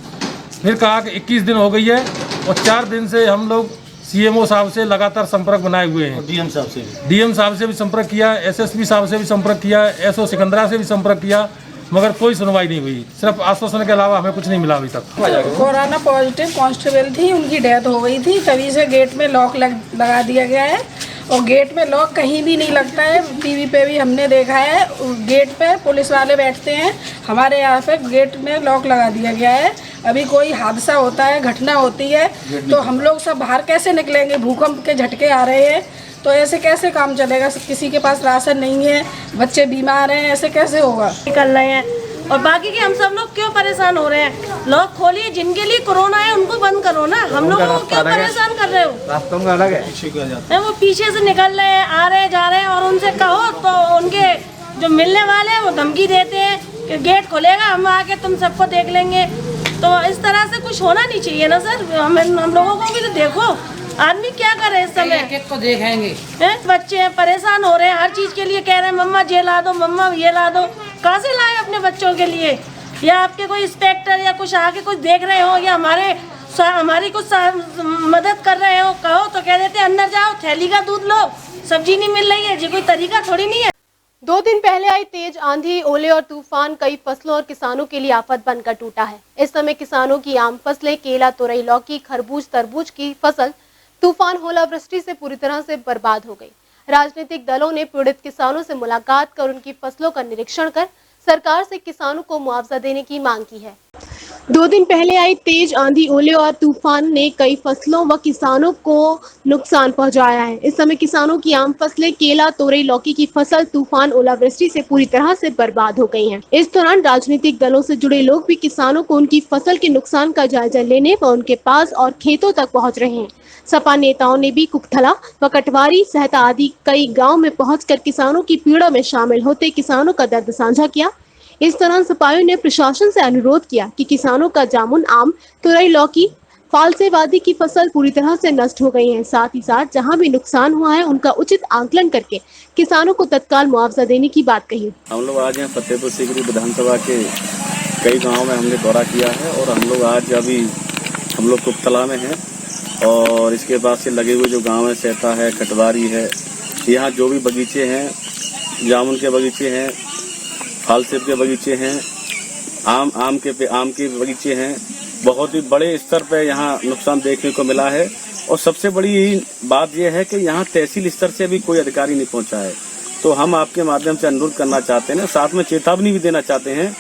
U: फिर कहा कि 21 दिन हो गई है और 4 दिन से हम लोग सीएमओ साहब से लगातार संपर्क बनाए हुए हैं। डीएम साहब से भी संपर्क किया, एसएसपी साहब से भी संपर्क किया, एसओ सिकंदरा से भी संपर्क किया, मगर कोई सुनवाई नहीं हुई। सिर्फ आश्वासन के अलावा हमें कुछ नहीं मिला अभी तक।
V: कोरोना पॉजिटिव कांस्टेबल थी, उनकी डेथ हो गई थी, तभी से गेट में लॉक लगा दिया गया है। और गेट में लॉक कहीं भी नहीं लगता है, टीवी पे भी हमने देखा है। गेट पे पुलिस वाले बैठते हैं, हमारे यहाँ पे गेट में लॉक लगा दिया गया है। अभी कोई हादसा होता है, घटना होती है तो हम लोग सब बाहर कैसे निकलेंगे? भूकंप के झटके आ रहे हैं तो ऐसे कैसे काम चलेगा? किसी के पास राशन नहीं है, बच्चे बीमार हैं, ऐसे कैसे होगा?
W: निकल रहे हैं और बाकी के हम सब लोग क्यों परेशान हो रहे हैं? लॉक खोलिए, जिनके लिए कोरोना है उनको बंद करो ना, हम लोगों को क्यों परेशान कर रहे हो?
U: रास्तों में अलग है,
W: वो पीछे से निकल रहे हैं, आ रहे जा रहे हैं, और उनसे कहो तो उनके जो मिलने वाले हैं वो धमकी देते हैं कि गेट खोलेगा, हम आके तुम सबको देख लेंगे। तो इस तरह से कुछ होना नहीं चाहिए ना सर। हम लोगों को भी तो देखो, आदमी क्या कर रहे हैं इस समय, एक को देखेंगे। बच्चे हैं परेशान हो रहे हैं, हर चीज के लिए कह रहे हैं मम्मा ये ला दो, मम्मा ये ला दो। कहाँ से लाए अपने बच्चों के लिए? या आपके कोई इंस्पेक्टर या कुछ आके कुछ देख रहे हो या हमारी कुछ मदद कर रहे हो, कहो तो कह देते अंदर जाओ, थैली का दूध लो, सब्जी नहीं मिल रही है। ये कोई तरीका थोड़ी नहीं है।
B: 2 दिन पहले आई तेज आंधी, ओले और तूफान कई फसलों और किसानों के लिए आफत बनकर टूटा है। इस समय किसानों की आम फसलें केला, तुरई, लौकी, खरबूज, तरबूज की फसल तूफान ओलावृष्टि से पूरी तरह से बर्बाद हो गई। राजनीतिक दलों ने पीड़ित किसानों से मुलाकात कर उनकी फसलों का निरीक्षण कर सरकार से किसानों को मुआवजा देने की मांग की है।
A: 2 दिन पहले आई तेज आंधी, ओले और तूफान ने कई फसलों व किसानों को नुकसान पहुंचाया है। इस समय किसानों की आम फसलें केला, तोरई, लौकी की फसल तूफान ओलावृष्टि से पूरी तरह से बर्बाद हो गई हैं। इस दौरान राजनीतिक दलों से जुड़े लोग भी किसानों को उनकी फसल के नुकसान का जायजा लेने व उनके पास और खेतों तक पहुँच रहे हैं। सपा नेताओं ने भी कुकथला व कटवारी सहता आदि कई गाँव में पहुँच किसानों की पीड़ा में शामिल होते किसानों का दर्द साझा किया। इस दौरान सपाइयों ने प्रशासन से अनुरोध किया कि किसानों का जामुन, आम, तुरई, लौकी, फालसेवादी की फसल पूरी तरह से नष्ट हो गई है। साथ ही साथ जहां भी नुकसान हुआ है उनका उचित आकलन करके किसानों को तत्काल मुआवजा देने की बात कही।
X: हम लोग आज यहाँ फतेहपुर सीकरी विधानसभा के कई गाँव में हमने दौरा किया है और हम लोग आज अभी कुकतला में हैं और इसके बाद से लगे हुए जो गाँव है, सहता है, कटवारी है, यहाँ जो भी बगीचे हैं, जामुन के बगीचे हैं, फालसेब के बगीचे हैं, आम के बगीचे हैं, बहुत ही बड़े स्तर पर यहाँ नुकसान देखने को मिला है। और सबसे बड़ी बात यह है कि यहाँ तहसील स्तर से भी कोई अधिकारी नहीं पहुँचा है। तो हम आपके माध्यम से अनुरोध करना चाहते हैं, साथ में चेतावनी भी देना चाहते हैं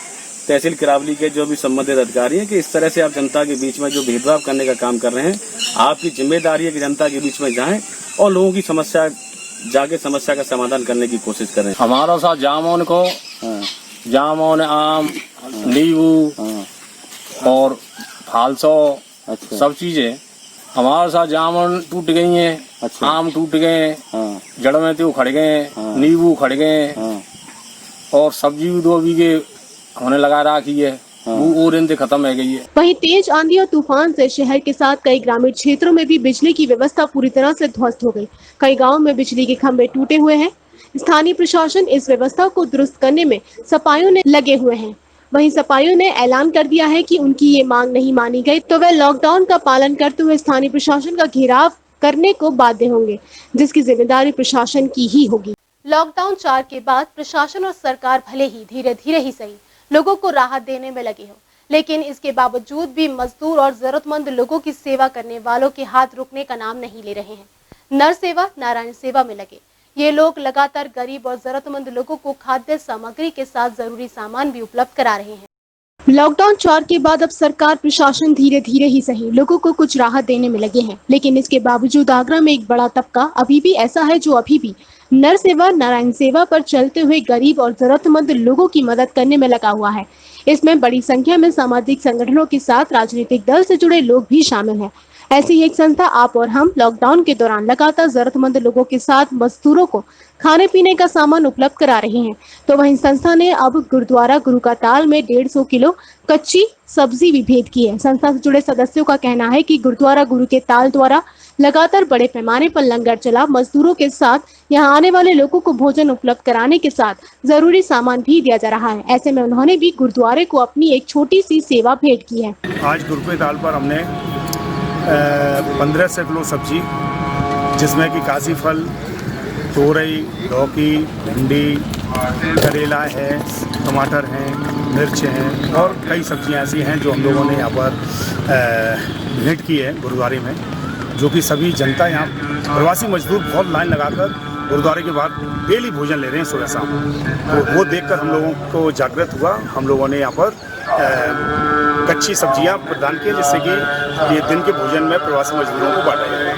X: तहसील किरावली के जो भी संबंधित अधिकारी हैं कि इस तरह से आप जनता के बीच में जो भेदभाव करने का काम कर रहे हैं, आपकी जिम्मेदारी है कि जनता के बीच में जाएं और लोगों की समस्या का समाधान करने की कोशिश करें।
Y: हमारा साथ जामुन, आम, नींबू और फालसो, सब चीजें हमारे साथ। जामुन टूट गई हैं, आम टूट गए, जड़ में तो उखड़ गए, नींबू उखड़ गए और सब्जी भी 2 बीघे हमने लगा रखी है। वो और इनसे खत्म है गई है।
A: वहीं तेज आंधी और तूफान से शहर के साथ कई ग्रामीण क्षेत्रों में भी बिजली की व्यवस्था पूरी तरह से ध्वस्त हो गई। कई गाँव में बिजली के खंभे टूटे हुए हैं। स्थानीय प्रशासन इस व्यवस्था को दुरुस्त करने में सफाइयों ने लगे हुए हैं। वहीं सफाइयों ने ऐलान कर दिया है कि उनकी ये मांग नहीं मानी गई तो वे लॉकडाउन का पालन करते हुए स्थानीय प्रशासन का घेराव करने को बाध्य होंगे, जिसकी जिम्मेदारी प्रशासन की ही होगी। लॉकडाउन 4 के बाद प्रशासन और सरकार भले ही धीरे धीरे ही सही लोगों को राहत देने में लगे हो, लेकिन इसके बावजूद भी मजदूर और जरूरतमंद लोगों की सेवा करने वालों के हाथ रुकने का नाम नहीं ले रहे हैं। नर सेवा नारायण सेवा में लगे ये लोग लगातार गरीब और जरूरतमंद लोगों को खाद्य सामग्री के साथ जरूरी सामान भी उपलब्ध करा रहे हैं। लॉकडाउन 4 के बाद अब सरकार प्रशासन धीरे धीरे ही सही लोगों को कुछ राहत देने में लगे हैं, लेकिन इसके बावजूद आगरा में एक बड़ा तबका अभी भी ऐसा है जो अभी भी नर सेवा नारायण सेवा पर चलते हुए गरीब और जरूरतमंद लोगों की मदद करने में लगा हुआ है। इसमें बड़ी संख्या में सामाजिक संगठनों के साथ राजनीतिक दल से जुड़े लोग भी शामिल हैं। ऐसी ही एक संस्था आप और हम लॉकडाउन के दौरान लगातार जरूरतमंद लोगों के साथ मजदूरों को खाने पीने का सामान उपलब्ध करा रहे हैं। तो वहीं संस्था ने अब गुरुद्वारा गुरु का ताल में 150 किलो कच्ची सब्जी भी भेंट की है। संस्था से जुड़े सदस्यों का कहना है कि गुरुद्वारा गुरु के ताल द्वारा लगातार बड़े पैमाने पर लंगर चला मजदूरों के साथ यहाँ आने वाले लोगों को भोजन उपलब्ध कराने के साथ जरूरी सामान भी दिया जा रहा है। ऐसे में उन्होंने भी गुरुद्वारे को अपनी एक छोटी सी सेवा भेंट की है।
D: आज गुरु के ताल पर हमने 15 किलो सब्जी, जिसमें कि काशी फल, तोरई, लौकी, भिंडी, करेला है, टमाटर हैं, मिर्च हैं और कई सब्जियां ऐसी हैं जो हम लोगों ने यहाँ पर भेंट की है गुरुद्वारे में, जो कि सभी जनता यहाँ प्रवासी मजदूर बहुत लाइन लगाकर गुरुद्वारे के बाद डेली भोजन ले रहे हैं सुबह शाम। तो वो देखकर हम लोगों को जागृत हुआ। हम लोगों ने यहाँ पर कच्ची सब्जियां प्रदान की, जिससे कि ये दिन के भोजन में प्रवासी मजदूरों को बांटा जाए।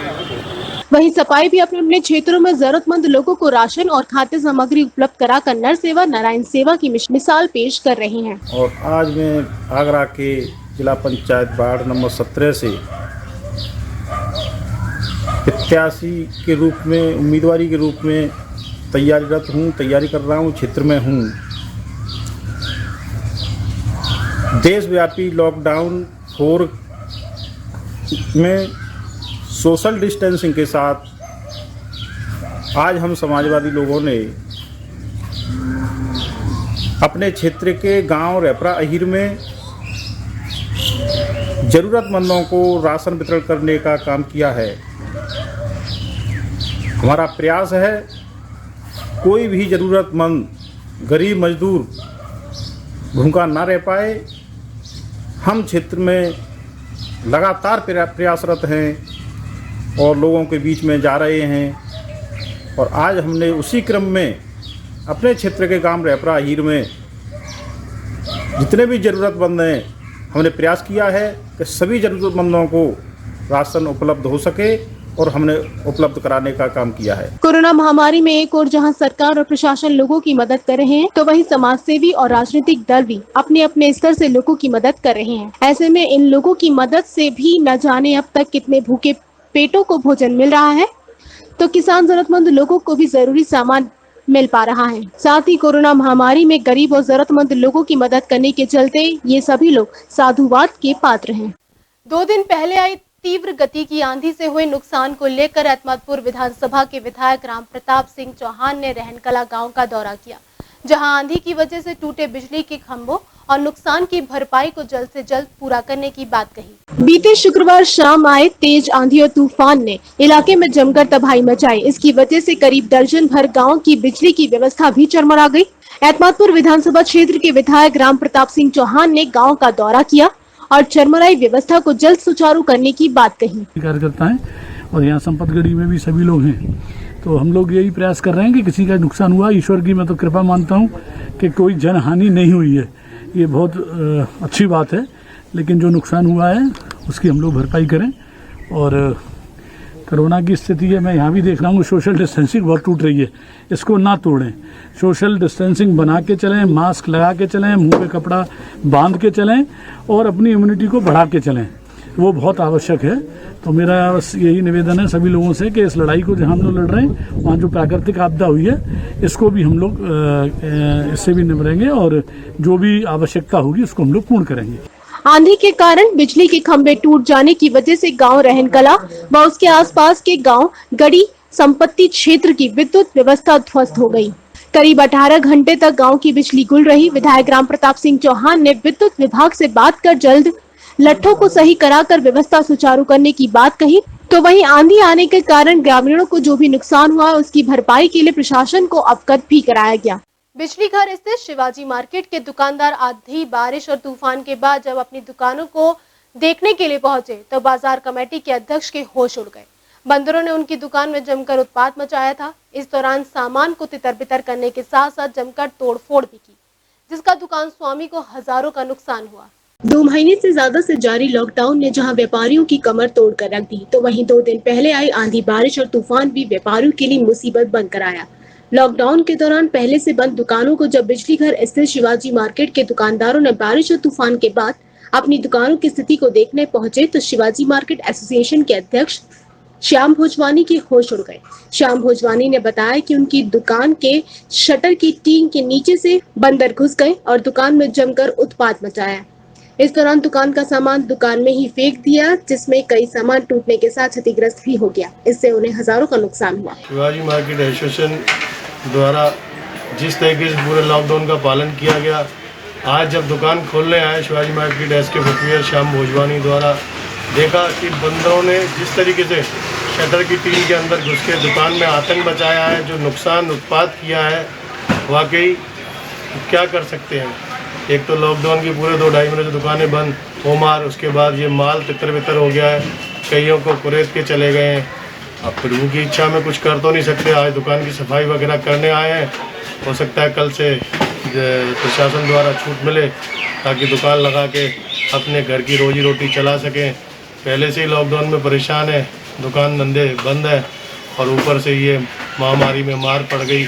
A: वहीं सफाई भी अपने अपने क्षेत्रों में जरूरतमंद लोगों को राशन और खाद्य सामग्री उपलब्ध कराकर नर सेवा नारायण सेवा की मिसाल पेश कर रहे हैं।
D: और आज मैं आगरा के जिला पंचायत वार्ड नंबर 17 से प्रत्याशी के रूप में, उम्मीदवारी के रूप में तैयारीरत हूँ, तैयारी कर रहा हूँ, क्षेत्र में हूँ। देशव्यापी लॉकडाउन 4 में सोशल डिस्टेंसिंग के साथ आज हम समाजवादी लोगों ने अपने क्षेत्र के गांव रेपरा अहिर में ज़रूरतमंदों को राशन वितरण करने का काम किया है। हमारा प्रयास है कोई भी ज़रूरतमंद गरीब मजदूर भूखा ना रह पाए। हम क्षेत्र में लगातार प्रयासरत हैं और लोगों के बीच में जा रहे हैं। और आज हमने उसी क्रम में अपने क्षेत्र के गांव रेपरा अहिर में जितने भी ज़रूरतमंद हैं, हमने प्रयास किया है कि सभी ज़रूरतमंदों को राशन उपलब्ध हो सके और हमने उपलब्ध कराने का काम किया है।
A: कोरोना महामारी में एक और जहां सरकार और प्रशासन लोगों की मदद कर रहे हैं, तो वहीं समाजसेवी और राजनीतिक दल भी अपने अपने स्तर से लोगों की मदद कर रहे हैं। ऐसे में इन लोगों की मदद से भी न जाने अब तक कितने भूखे पेटों को भोजन मिल रहा है, तो किसान जरूरतमंद लोगों को भी जरूरी सामान मिल पा रहा है। साथ ही कोरोना महामारी में गरीब और जरूरतमंद लोगों की मदद करने के चलते ये सभी लोग साधुवाद के पात्र हैं। 2 दिन पहले आई तीव्र गति की आंधी से हुए नुकसान को लेकर एतमादपुर विधानसभा के विधायक राम प्रताप सिंह चौहान ने रहनकला गांव का दौरा किया, जहां आंधी की वजह से टूटे बिजली के खंभों और नुकसान की भरपाई को जल्द से जल्द पूरा करने की बात कही। बीते शुक्रवार शाम आए तेज आंधी और तूफान ने इलाके में जमकर तबाही मचाई। इसकी वजह से करीब दर्जन भर गाँव की बिजली की व्यवस्था भी चरमरा गयी। एतमादपुर विधानसभा क्षेत्र के विधायक राम प्रताप सिंह चौहान ने गाँव का दौरा किया और चरमराई व्यवस्था को जल्द सुचारू करने की बात कही।
E: कार्यकर्ता हैं और यहाँ संपतगढ़ी में भी सभी लोग हैं, तो हम लोग यही प्रयास कर रहे हैं कि किसी का नुकसान हुआ, ईश्वर की मैं तो कृपा मानता हूँ कि कोई जनहानि नहीं हुई है, ये बहुत अच्छी बात है। लेकिन जो नुकसान हुआ है उसकी हम लोग भरपाई करें। और कोरोना की स्थिति है, मैं यहाँ भी देख रहा हूँ सोशल डिस्टेंसिंग बहुत टूट रही है, इसको ना तोड़ें। सोशल डिस्टेंसिंग बना के चलें, मास्क लगा के चलें, मुंह पे कपड़ा बांध के चलें और अपनी इम्यूनिटी को बढ़ा के चलें। वो बहुत आवश्यक है। तो मेरा बस यही निवेदन है सभी लोगों से कि इस लड़ाई को जहाँ हम लोग लड़ रहे हैं वहाँ जो प्राकृतिक आपदा हुई है इसको भी हम लोग इससे भी निपटेंगे और जो भी आवश्यकता होगी उसको हम लोग पूर्ण करेंगे।
A: आंधी के कारण बिजली के खंभे टूट जाने की वजह से गांव रहनकला व उसके आसपास के गांव गढ़ी संपत्ति क्षेत्र की विद्युत व्यवस्था ध्वस्त हो गई। करीब 18 घंटे तक गांव की बिजली गुल रही। विधायक राम प्रताप सिंह चौहान ने विद्युत विभाग से बात कर जल्द लट्ठों को सही कराकर व्यवस्था सुचारू करने की बात कही। तो वहीं आंधी आने के कारण ग्रामीणों को जो भी नुकसान हुआ उसकी भरपाई के लिए प्रशासन को अवगत भी कराया गया।
B: बिजली घर स्थित शिवाजी मार्केट के दुकानदार आंधी बारिश और तूफान के बाद जब अपनी दुकानों को देखने के लिए पहुंचे तो बाजार कमेटी के अध्यक्ष के होश उड़ गए। बंदरों ने उनकी दुकान में जमकर उत्पात मचाया था। इस दौरान सामान को तितर-बितर करने के साथ साथ जमकर तोड़फोड़ भी की, जिसका दुकान स्वामी को हजारों का नुकसान हुआ।
A: 2 महीने से ज्यादा से जारी लॉकडाउन ने जहां व्यापारियों की कमर तोड़ कर रख दी, तो वहीं 2 दिन पहले आई आंधी बारिश और तूफान भी व्यापारियों के लिए मुसीबत बनकर आया। लॉकडाउन के दौरान पहले से बंद दुकानों को जब बिजली घर स्थित शिवाजी मार्केट के दुकानदारों ने बारिश और तूफान के बाद अपनी दुकानों की स्थिति को देखने पहुंचे तो शिवाजी मार्केट एसोसिएशन के अध्यक्ष श्याम भोजवानी के होश उड़ गए। श्याम भोजवानी ने बताया कि उनकी दुकान के शटर की टीन के नीचे से बंदर घुस गए और दुकान में जमकर उत्पात मचाया। इस दौरान दुकान का सामान दुकान में ही फेंक दिया, जिसमें कई सामान टूटने के साथ क्षतिग्रस्त भी हो गया। इससे उन्हें हजारों का नुकसान हुआ।
F: शिवाजी मार्केट एसोसिएशन द्वारा जिस तरीके से पूरे लॉकडाउन का पालन किया गया, आज जब दुकान खोलने आए Shivaji market SK footwear Shyam Bhojwani द्वारा देखा कि बंदरों ने जिस तरीके से शटर की टीन के अंदर घुस के दुकान में आतंक मचाया है, जो नुकसान उत्पाद किया है, वाकई क्या कर सकते हैं। एक तो लॉकडाउन के पूरे 2-2.5 महीने से दुकानें बंद, होमार, उसके बाद ये माल तितर-बितर हो गया है, कईयों को कुरेद के चले गए हैं। अब प्रभु की इच्छा में कुछ कर तो नहीं सकते। आज दुकान की सफाई वगैरह करने आए हैं, हो सकता है कल से प्रशासन द्वारा छूट मिले ताकि दुकान लगा के अपने घर की रोजी रोटी चला सकें। पहले से ही लॉकडाउन में परेशान है, दुकान धंधे बंद है और ऊपर से ये महामारी में मार पड़ गई।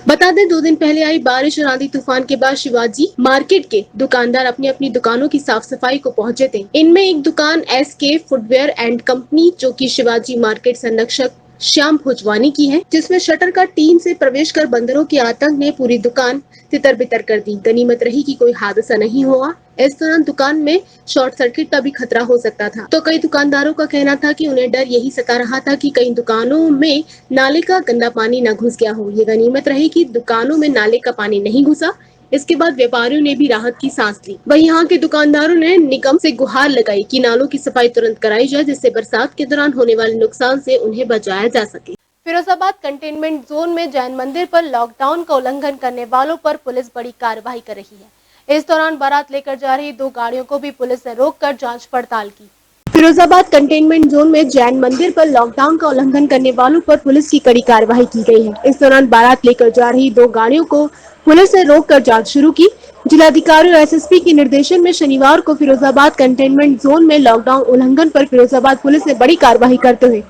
A: बता दें 2 दिन पहले आई बारिश और आंधी तूफान के बाद शिवाजी मार्केट के दुकानदार अपनी अपनी दुकानों की साफ सफाई को पहुंचे थे। इनमें एक दुकान एसके फुटवेयर एंड कंपनी जो कि शिवाजी मार्केट संरक्षक श्याम भोजवानी की है, जिसमें शटर का टीन से प्रवेश कर बंदरों के आतंक ने पूरी दुकान तितर बितर कर दी। गनीमत रही कि कोई हादसा नहीं हुआ। इस दौरान दुकान में शॉर्ट सर्किट का भी खतरा हो सकता था। तो कई दुकानदारों का कहना था कि उन्हें डर यही सता रहा था कि कई दुकानों में नाले का गंदा पानी न घुस गया हो। ये गनीमत रही कि दुकानों में नाले का पानी नहीं घुसा। इसके बाद व्यापारियों ने भी राहत की सांस ली। वहीं यहाँ के दुकानदारों ने निगम से गुहार लगाई कि नालों की सफाई तुरंत कराई जाए, जिससे बरसात के दौरान होने वाले नुकसान से उन्हें बचाया जा सके।
B: फिरोजाबाद कंटेनमेंट जोन में जैन मंदिर पर लॉकडाउन का उल्लंघन करने वालों पर पुलिस बड़ी कार्रवाई कर रही है। इस दौरान बारात लेकर जा रही 2 गाड़ियों को भी पुलिस ने रोककर जांच पड़ताल की।
A: फिरोजाबाद कंटेनमेंट जोन में जैन मंदिर पर लॉकडाउन का उल्लंघन करने वालों पर पुलिस की कड़ी कार्रवाई की गई है। इस दौरान बारात लेकर जा रही 2 गाड़ियों को पुलिस ने रोककर जांच शुरू की। जिलाधिकारी और एसएसपी के निर्देशन में शनिवार को फिरोजाबाद कंटेनमेंट जोन में लॉकडाउन उल्लंघन पर फिरोजाबाद पुलिस ने बड़ी कार्रवाई करते हुए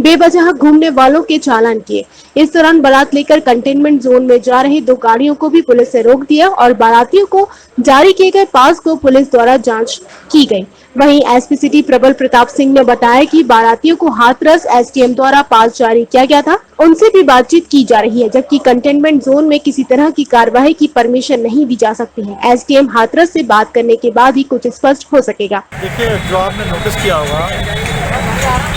A: बेवजह घूमने वालों के चालान किए। इस दौरान बारात लेकर कंटेनमेंट जोन में जा रही 2 गाड़ियों को भी पुलिस ने रोक दिया और बारातियों को जारी किए गए पास को पुलिस द्वारा जांच की गई। वहीं एसपी सिटी प्रबल प्रताप सिंह ने बताया कि बारातियों को हाथरस एसडीएम द्वारा पास जारी किया गया था, उनसे भी बातचीत की जा रही है, जबकि कंटेनमेंट जोन में किसी तरह की कार्यवाही की परमिशन नहीं दी जा सकती है। एसडीएम हाथरस से बात करने के बाद ही कुछ स्पष्ट हो सकेगा।
G: देखिए, जो आपने नोटिस किया होगा,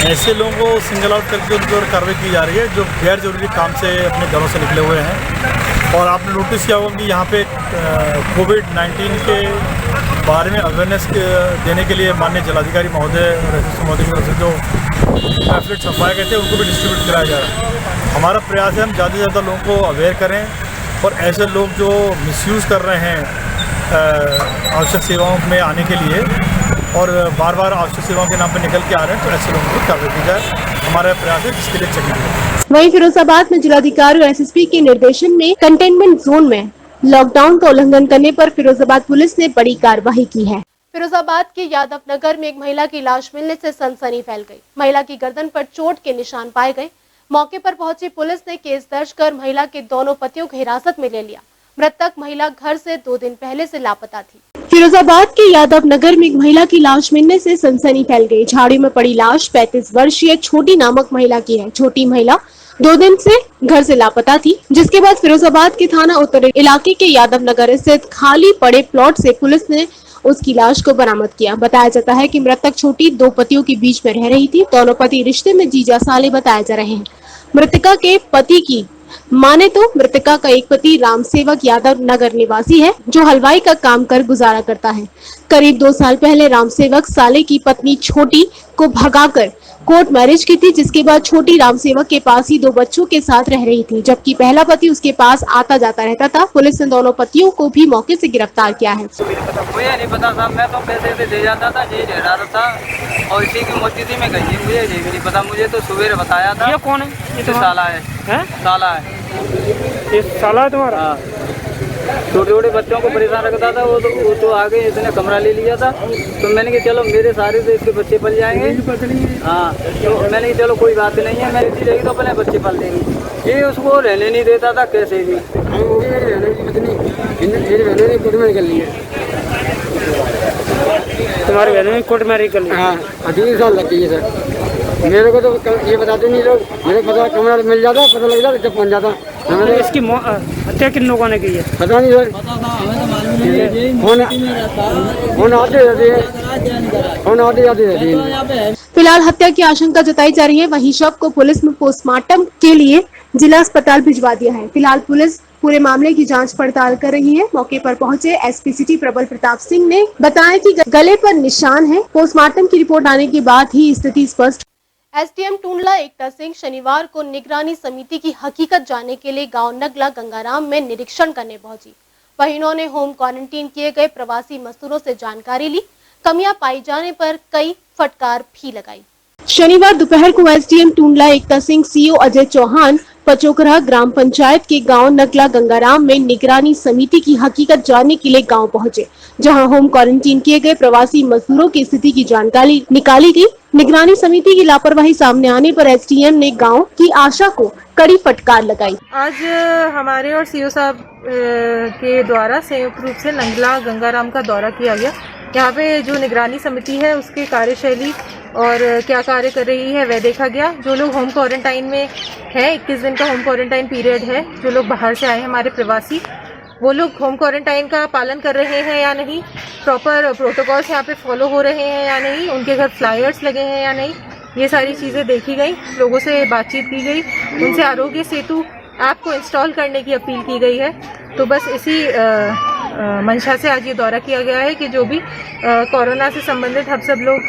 G: ऐसे लोगों को सिंगल आउट करके उनकी ओर कार्रवाई की जा रही है जो गैर जरूरी काम से अपने घरों से निकले हुए हैं। और आपने नोटिस किया होगा कि यहाँ पे कोविड-19 के बारे में अवेयरनेस देने के लिए माननीय जिलाधिकारी महोदय और एसएसपी महोदय की तरफ से जो पैम्फलेट छपवाए गए थे उनको भी डिस्ट्रीब्यूट कराया जा रहा है। हमारा प्रयास है हम ज़्यादा से ज़्यादा लोगों को अवेयर करें और ऐसे लोग जो मिसयूज़ कर रहे हैं आवश्यक सेवाओं में आने के लिए और बार बार आवश्यक सेवाओं के नाम पर निकल के आ रहे हैं, तो ऐसे लोगों को कार्रवाई की जाए। हमारा प्रयास है जिसके लिए चेकिंग है।
A: वहीं फिरोजाबाद में जिलाधिकारी और एसएसपी के निर्देशन में कंटेनमेंट जोन में लॉकडाउन का उल्लंघन करने पर फिरोजाबाद पुलिस ने बड़ी कार्रवाई की है।
B: फिरोजाबाद के यादव नगर में एक महिला की लाश मिलने से सनसनी फैल गई। महिला की गर्दन पर चोट के निशान पाए गए। मौके पर पहुंची पुलिस ने केस दर्ज कर महिला के दोनों पतियों को हिरासत में ले लिया। मृतक महिला घर से 2 दिन पहले से लापता थी।
A: फिरोजाबाद के यादव नगर में एक महिला की लाश मिलने से सनसनी फैल गई। झाड़ी में पड़ी लाश 35 वर्षीय छोटी नामक महिला की है। छोटी महिला 2 दिन से घर से लापता थी, जिसके बाद फिरोजाबाद के थाना उत्तर इलाके के यादव नगर स्थित खाली पड़े प्लॉट से पुलिस ने उसकी लाश को बरामद किया। बताया जाता है कि मृतक छोटी 2 पतियों के बीच में रह रही थी। दोनों पति रिश्ते में जीजा साले बताए जा रहे हैं। मृतका के पति की माने तो मृतका का एक पति राम सेवक यादव नगर निवासी है, जो हलवाई का काम कर गुजारा करता है। करीब 2 साल पहले राम सेवक साले की पत्नी छोटी को भगाकर कोर्ट मैरिज की थी, जिसके बाद छोटी राम सेवक के पास ही 2 बच्चों के साथ रह रही थी, जबकि पहला पति उसके पास आता जाता रहता था। पुलिस ने दोनों पतियों को भी मौके से गिरफ्तार किया है।
H: मुझे नहीं पता साहब, मैं तो पैसे दे जाता था, यही रह रहा था और इसी की मौजूदगी में गई। मुझे ये भी नहीं पता, मुझे तो सुबह बताया था।
K: ये कौन है?
H: ये साला है। साला है।
K: ये साला है तुम्हारा?
H: छोटे छोटे बच्चों को परेशान रखता था। वो तो आगे इसने कमरा ले लिया था, तो मैंने कहा चलो मेरे सारे से इसके बच्चे पल जाएंगे। हाँ, तो मैंने कहा चलो कोई बात नहीं है, मैं इसी रहेगी तो अपने बच्चे पल देंगे। ये उसको रहने नहीं देता था कैसे भी।
K: तुम्हारे बहनों ने कोर्ट मैरिज कर ली?
L: हाँ, 3 साल लग गई सर। मेरे को तो ये बताते नहीं लोग, मेरे को पता कमरा मिल जाता, पता लग जाता, जब पहुँच जाता।
K: तो इसकी हत्या किन लोगों ने की है?
L: पता नहीं सर। फोन आते रहते हैं।
A: फिलहाल हत्या की आशंका जताई जा रही है। वहीं शव को पुलिस ने पोस्टमार्टम के लिए जिला अस्पताल भिजवा दिया है। फिलहाल पुलिस पूरे मामले की जांच पड़ताल कर रही है। मौके पर पहुंचे एसपी सिटी प्रबल प्रताप सिंह ने बताया कि गले पर निशान है। पोस्टमार्टम की रिपोर्ट आने के बाद ही स्थिति स्पष्ट।
B: एसडीएम टूंडला एकता सिंह शनिवार को निगरानी समिति की हकीकत जानने के लिए गांव नगला गंगाराम में निरीक्षण करने पहुंची। वहीं उन्होंने होम क्वारंटीन किए गए प्रवासी मजदूरों से जानकारी ली। कमियां पाई जाने पर कई फटकार भी लगाई।
A: शनिवार दोपहर को एसडीएम टूंडला एकता सिंह, सीओ अजय चौहान पचोकरा ग्राम पंचायत के गांव नगला गंगाराम में निगरानी समिति की हकीकत जानने के लिए गांव पहुंचे, जहां होम क्वारंटीन किए गए प्रवासी मजदूरों की स्थिति की जानकारी निकाली गई। निगरानी समिति की लापरवाही सामने आने पर एसडीएम ने गांव की आशा को कड़ी फटकार लगाई।
M: आज हमारे और सीओ साहब के द्वारा संयुक्त रूप से नगला गंगाराम का दौरा किया गया। यहाँ पे जो निगरानी समिति है उसकी कार्यशैली और क्या कार्य कर रही है वह देखा गया। जो लोग होम क्वारंटाइन में है, 21 दिन का होम क्वारंटाइन पीरियड है, जो लोग बाहर से आए हैं हमारे प्रवासी, वो लोग होम क्वारंटाइन का पालन कर रहे हैं या नहीं, प्रॉपर प्रोटोकॉल्स यहाँ पे फॉलो हो रहे हैं या नहीं, उनके घर फ्लायर्स लगे हैं या नहीं, ये सारी चीज़ें देखी गई। लोगों से बातचीत की गई, उनसे आरोग्य सेतु ऐप को इंस्टॉल करने की अपील की गई है। तो बस इसी मंशा से आज ये दौरा किया गया है कि जो भी कोरोना से संबंधित हम सब लोग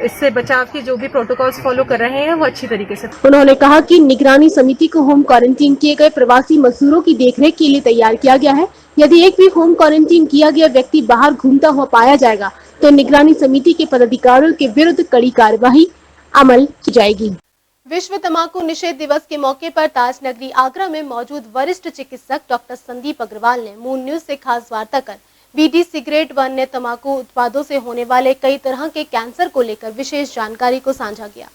M: इससे बचाव के जो भी प्रोटोकॉल्स फॉलो कर रहे हैं वो अच्छी तरीके से।
A: उन्होंने कहा कि निगरानी समिति को होम क्वारंटीन किए गए प्रवासी मजदूरों की देखरेख के लिए तैयार किया गया है। यदि एक भी होम क्वारंटीन किया गया व्यक्ति बाहर घूमता हुआ पाया जाएगा तो निगरानी समिति के पदाधिकारियों के विरुद्ध कड़ी कार्यवाही अमल की जाएगी।
B: विश्व तंबाकू निषेध दिवस के मौके पर ताज नगरी आगरा में मौजूद वरिष्ठ चिकित्सक डॉक्टर संदीप अग्रवाल ने मून न्यूज से खास वार्ता कर बीड़ी, सिगरेट व अन्य तंबाकू उत्पादों से होने वाले कई तरह के कैंसर को लेकर विशेष जानकारी को साझा किया।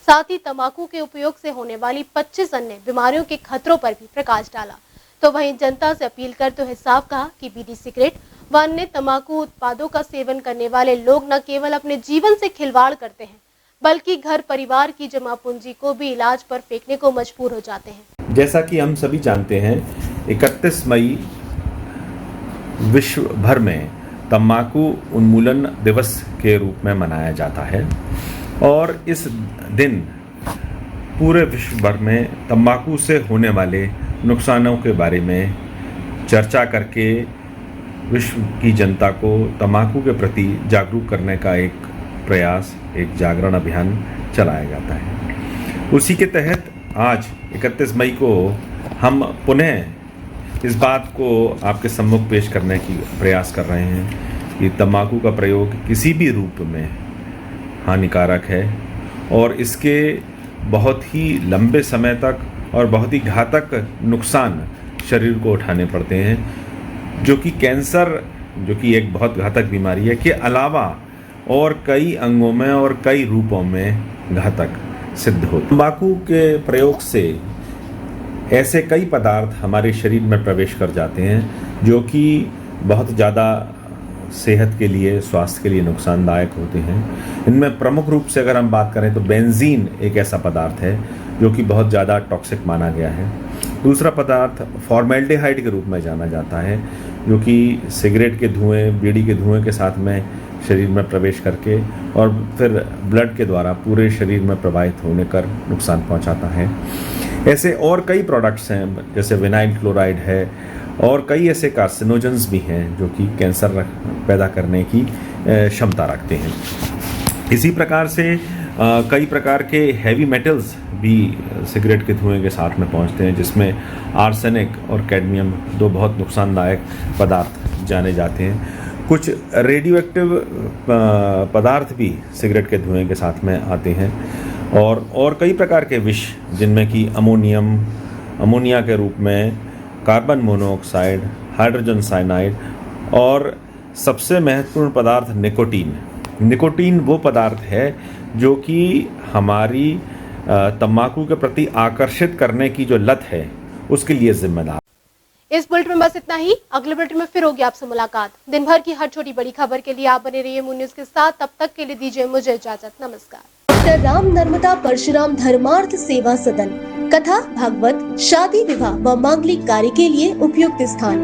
B: साथ ही तंबाकू के उपयोग से होने वाली 25 अन्य बीमारियों के खतरों पर भी प्रकाश डाला। तो वहीं जनता से अपील करते हुए साफ कहा कि बीड़ी, सिगरेट व अन्य तंबाकू उत्पादों का सेवन करने वाले लोग न केवल अपने जीवन से खिलवाड़ करते हैं, बल्कि घर परिवार की जमा पूंजी को भी इलाज पर फेंकने को मजबूर हो जाते हैं।
N: जैसा कि हम सभी जानते हैं, 31 मई विश्व भर में तंबाकू उन्मूलन दिवस के रूप में मनाया जाता है और इस दिन पूरे विश्व भर में तंबाकू से होने वाले नुकसानों के बारे में चर्चा करके विश्व की जनता को तंबाकू के प्रति जागरूक करने का एक प्रयास, एक जागरण अभियान चलाया जाता है। उसी के तहत आज 31 मई को हम पुनः इस बात को आपके सम्मुख पेश करने की प्रयास कर रहे हैं कि तंबाकू का प्रयोग किसी भी रूप में हानिकारक है और इसके बहुत ही लंबे समय तक और बहुत ही घातक नुकसान शरीर को उठाने पड़ते हैं, जो कि कैंसर, जो कि एक बहुत घातक बीमारी है, के अलावा और कई अंगों में और कई रूपों में घातक सिद्ध हो। तंबाकू के प्रयोग से ऐसे कई पदार्थ हमारे शरीर में प्रवेश कर जाते हैं जो कि बहुत ज़्यादा सेहत के लिए, स्वास्थ्य के लिए नुकसानदायक होते हैं। इनमें प्रमुख रूप से अगर हम बात करें तो बेंजीन एक ऐसा पदार्थ है जो कि बहुत ज़्यादा टॉक्सिक माना गया है। दूसरा पदार्थ फॉर्मेल्डिहाइड के रूप में जाना जाता है, जो कि सिगरेट के धुएं, बीड़ी के धुएं के साथ में शरीर में प्रवेश करके और फिर ब्लड के द्वारा पूरे शरीर में प्रवाहित होने कर नुकसान पहुंचाता है। ऐसे और कई प्रोडक्ट्स हैं, जैसे विनाइल क्लोराइड है और कई ऐसे कार्सिनोजेंस भी हैं जो कि कैंसर पैदा करने की क्षमता रखते हैं। इसी प्रकार से कई प्रकार के हैवी मेटल्स भी सिगरेट के धुएं के साथ में पहुंचते हैं, जिसमें आर्सेनिक और कैडमियम दो बहुत नुकसानदायक पदार्थ जाने जाते हैं। कुछ रेडियो एक्टिव पदार्थ भी सिगरेट के धुएं के साथ में आते हैं और कई प्रकार के विष, जिनमें कि अमोनिया के रूप में कार्बन मोनोऑक्साइड, हाइड्रोजन साइनाइड और सबसे महत्वपूर्ण पदार्थ निकोटीन। निकोटीन वो पदार्थ है जो कि हमारी तंबाकू के प्रति आकर्षित करने की जो लत है उसके लिए जिम्मेदार।
B: इस बुलेटिन में बस इतना ही। अगले बुलेटिन में फिर होगी आपसे मुलाकात। दिन भर की हर छोटी बड़ी खबर के लिए आप बने रहिए मून न्यूज के साथ। तब तक के लिए दीजिए मुझे इजाजत। नमस्कार।
A: डॉक्टर राम नर्मदा परशुराम धर्मार्थ सेवा सदन, कथा, भागवत, शादी विवाह व मांगलिक कार्य के लिए उपयुक्त स्थान।